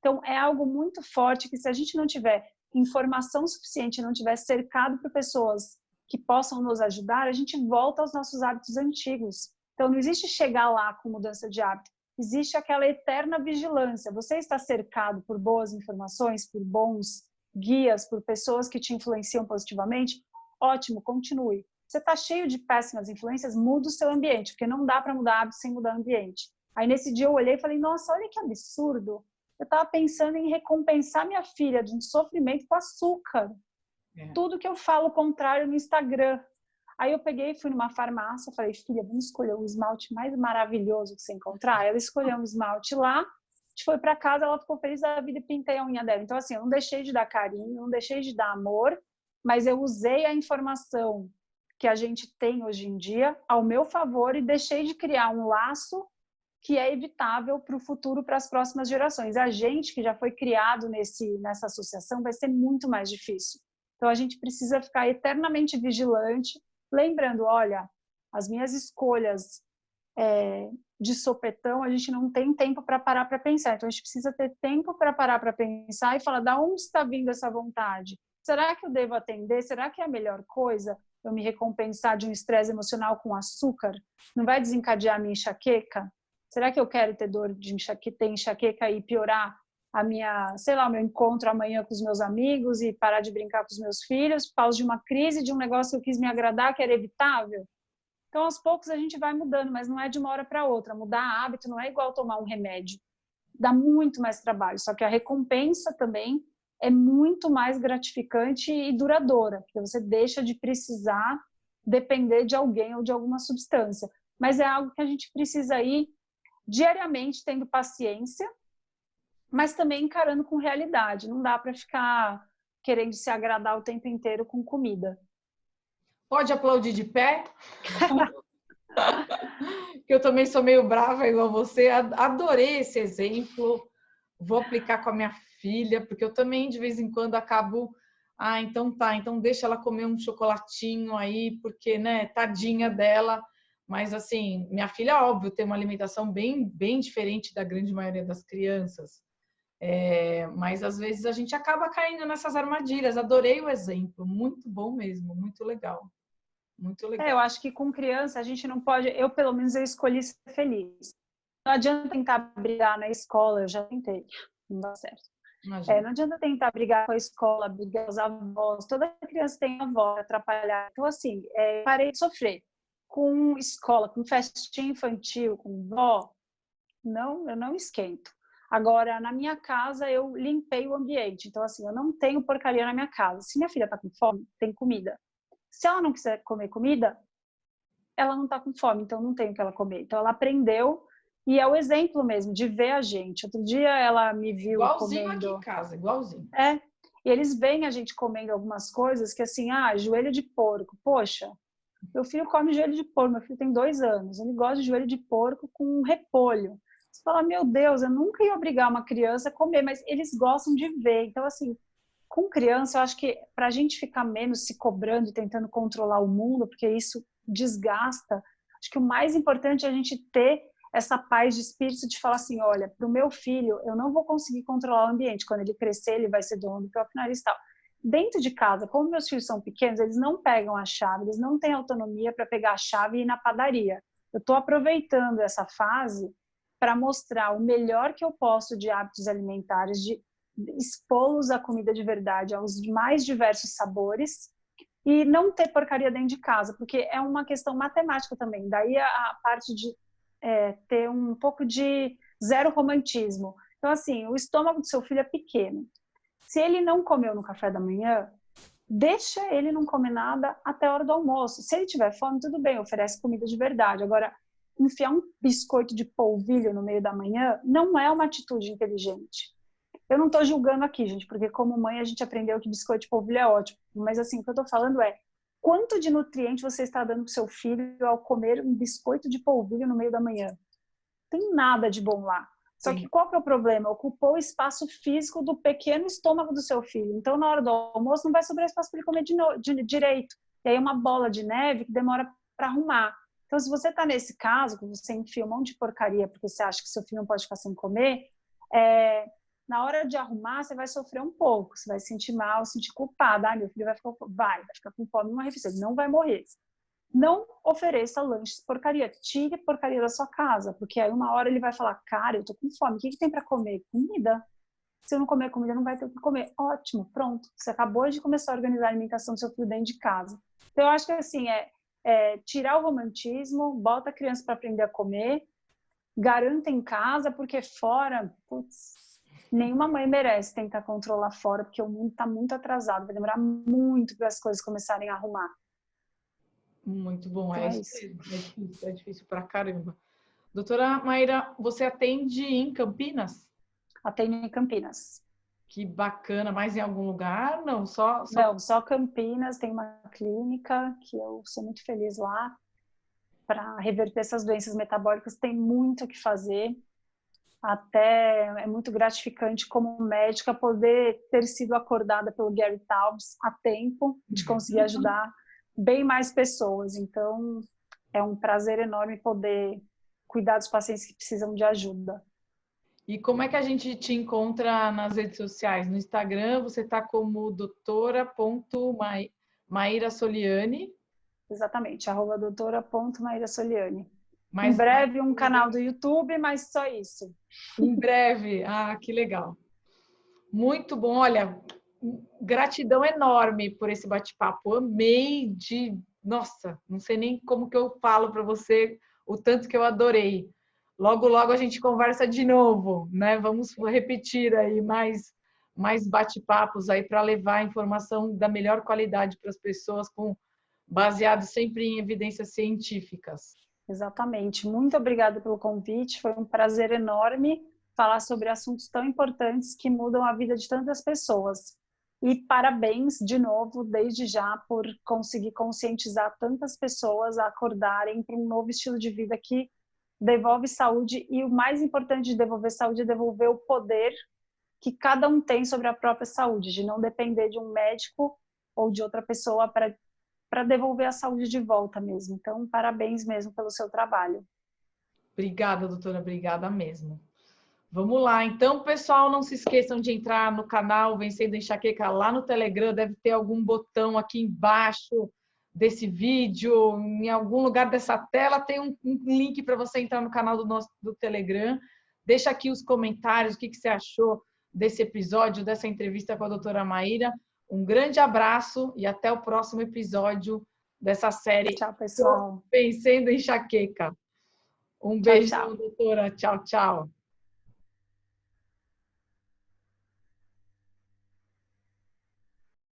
Então, é algo muito forte que se a gente não tiver informação suficiente, não tiver cercado por pessoas que possam nos ajudar, a gente volta aos nossos hábitos antigos. Então, não existe chegar lá com mudança de hábito. Existe aquela eterna vigilância. Você está cercado por boas informações, por bons guias, por pessoas que te influenciam positivamente? Ótimo, continue. Você está cheio de péssimas influências, muda o seu ambiente, porque não dá para mudar hábito sem mudar o ambiente. Aí nesse dia eu olhei e falei, nossa, olha que absurdo. Eu estava pensando em recompensar minha filha de um sofrimento com açúcar. Tudo que eu falo contrário no Instagram. Aí eu peguei e fui numa farmácia, falei, filha, vamos escolher o esmalte mais maravilhoso que você encontrar. Ela escolheu um esmalte lá, a gente foi para casa, ela ficou feliz da vida e pintei a unha dela. Então, assim, eu não deixei de dar carinho, não deixei de dar amor, mas eu usei a informação que a gente tem hoje em dia ao meu favor e deixei de criar um laço que é evitável para o futuro, para as próximas gerações. A gente que já foi criado nessa associação vai ser muito mais difícil. Então, a gente precisa ficar eternamente vigilante, lembrando, olha, as minhas escolhas de sopetão, a gente não tem tempo para parar para pensar. Então, a gente precisa ter tempo para parar para pensar e falar, da onde está vindo essa vontade? Será que eu devo atender? Será que é a melhor coisa eu me recompensar de um estresse emocional com açúcar? Não vai desencadear a minha enxaqueca? Será que eu quero ter dor de enxaqueca e piorar a minha, sei lá, o meu encontro amanhã com os meus amigos e parar de brincar com os meus filhos por causa de uma crise, de um negócio que eu quis me agradar, que era evitável? Então, aos poucos, a gente vai mudando, mas não é de uma hora para outra. Mudar hábito não é igual tomar um remédio. Dá muito mais trabalho, só que a recompensa também é muito mais gratificante e duradoura, porque você deixa de precisar depender de alguém ou de alguma substância. Mas é algo que a gente precisa ir diariamente tendo paciência, mas também encarando com realidade. Não dá para ficar querendo se agradar o tempo inteiro com comida. Pode aplaudir de pé? Que eu também sou meio brava igual você. Adorei esse exemplo. Vou aplicar com a minha filha, porque eu também de vez em quando acabo... então tá, então deixa ela comer um chocolatinho aí, porque, né, tadinha dela. Mas, assim, minha filha, óbvio, tem uma alimentação bem, bem diferente da grande maioria das crianças. Mas, às vezes, a gente acaba caindo nessas armadilhas. Adorei o exemplo. Muito bom mesmo, muito legal. Muito legal. Eu acho que com criança a gente não pode... Eu, pelo menos, eu escolhi ser feliz. Não adianta tentar brigar na escola, eu já tentei, não dá certo. Não adianta tentar brigar com a escola, brigar com os avós. Toda criança tem avó, atrapalhar. Então, assim, parei de sofrer. Com escola, com festinha infantil, com vó, não, eu não esquento. Agora, na minha casa, eu limpei o ambiente. Então, assim, eu não tenho porcaria na minha casa. Se minha filha tá com fome, tem comida. Se ela não quiser comer comida, ela não tá com fome, então não tem o que ela comer. Então, ela aprendeu e é o exemplo mesmo de ver a gente. Outro dia ela me viu igualzinho comendo... aqui em casa, igualzinho. E eles veem a gente comendo algumas coisas que assim, joelho de porco. Poxa, meu filho come joelho de porco, meu filho tem 2 anos, ele gosta de joelho de porco com repolho. Você fala, meu Deus, eu nunca ia obrigar uma criança a comer, mas eles gostam de ver. Então, assim, com criança, eu acho que para a gente ficar menos se cobrando e tentando controlar o mundo, porque isso desgasta, acho que o mais importante é a gente ter essa paz de espírito de falar assim, olha, para o meu filho, eu não vou conseguir controlar o ambiente. Quando ele crescer, ele vai ser dono do próprio nariz e tal. Dentro de casa, como meus filhos são pequenos, eles não pegam a chave, eles não têm autonomia para pegar a chave e ir na padaria. Eu estou aproveitando essa fase para mostrar o melhor que eu posso de hábitos alimentares, de expô-los à comida de verdade, aos mais diversos sabores, e não ter porcaria dentro de casa, porque é uma questão matemática também. Daí a parte de ter um pouco de zero romantismo. Então, assim, o estômago do seu filho é pequeno. Se ele não comeu no café da manhã, deixa ele não comer nada até a hora do almoço. Se ele tiver fome, tudo bem, oferece comida de verdade. Agora, enfiar um biscoito de polvilho no meio da manhã não é uma atitude inteligente. Eu não estou julgando aqui, gente, porque como mãe a gente aprendeu que biscoito de polvilho é ótimo. Mas assim, o que eu estou falando é quanto de nutriente você está dando para o seu filho ao comer um biscoito de polvilho no meio da manhã? Não tem nada de bom lá. Só que qual que é o problema? Ocupou o espaço físico do pequeno estômago do seu filho. Então, na hora do almoço, não vai sobrar espaço para ele comer direito. E aí é uma bola de neve que demora para arrumar. Então, se você está nesse caso, que você enfia um monte de porcaria porque você acha que seu filho não pode ficar sem comer, na hora de arrumar, você vai sofrer um pouco. Você vai se sentir mal, se sentir culpada. Meu filho vai ficar com fome numa refeição. Ele não vai morrer. Não ofereça lanches porcaria. Tire porcaria da sua casa, porque aí uma hora ele vai falar, cara, eu tô com fome, o que tem para comer? Comida. Se eu não comer comida, não vai ter o que comer. Ótimo, pronto. Você acabou de começar a organizar a alimentação do seu filho dentro de casa. Então, eu acho que assim, tirar o romantismo, bota a criança para aprender a comer, garanta em casa, porque fora, nenhuma mãe merece tentar controlar fora, porque o mundo está muito atrasado, vai demorar muito para as coisas começarem a arrumar. Muito bom, é isso mesmo. É difícil pra caramba. Doutora Maíra, você atende em Campinas? Atendo em Campinas. Que bacana, mais em algum lugar? Não, só... Não, só Campinas, tem uma clínica que eu sou muito feliz lá para reverter essas doenças metabólicas, tem muito o que fazer. Até é muito gratificante como médica poder ter sido acordada pelo Gary Taubes a tempo de conseguir ajudar bem mais pessoas. Então, é um prazer enorme poder cuidar dos pacientes que precisam de ajuda. E como é que a gente te encontra nas redes sociais? No Instagram, você está como doutora.maíra Soliani. Exatamente, @doutora.maíra Soliani. Em breve um canal do YouTube, mas só isso. Em breve. Ah, que legal. Muito bom. Olha, gratidão enorme por esse bate-papo. Amei Nossa, não sei nem como que eu falo para você o tanto que eu adorei. Logo, logo a gente conversa de novo, né? Vamos repetir aí mais bate-papos aí para levar a informação da melhor qualidade para as pessoas, baseado sempre em evidências científicas. Exatamente. Muito obrigada pelo convite. Foi um prazer enorme falar sobre assuntos tão importantes que mudam a vida de tantas pessoas. E parabéns, de novo, desde já, por conseguir conscientizar tantas pessoas a acordarem para um novo estilo de vida que devolve saúde. E o mais importante de devolver saúde é devolver o poder que cada um tem sobre a própria saúde, de não depender de um médico ou de outra pessoa para devolver a saúde de volta mesmo. Então, parabéns mesmo pelo seu trabalho. Obrigada, doutora. Obrigada mesmo. Vamos lá. Então, pessoal, não se esqueçam de entrar no canal Vencendo Enxaqueca lá no Telegram. Deve ter algum botão aqui embaixo desse vídeo, em algum lugar dessa tela, tem um link para você entrar no canal do Telegram. Deixa aqui os comentários, o que você achou desse episódio, dessa entrevista com a doutora Maíra. Um grande abraço e até o próximo episódio dessa série. Tchau, pessoal. Vencendo a Enxaqueca. Um beijo, doutora. Tchau, tchau.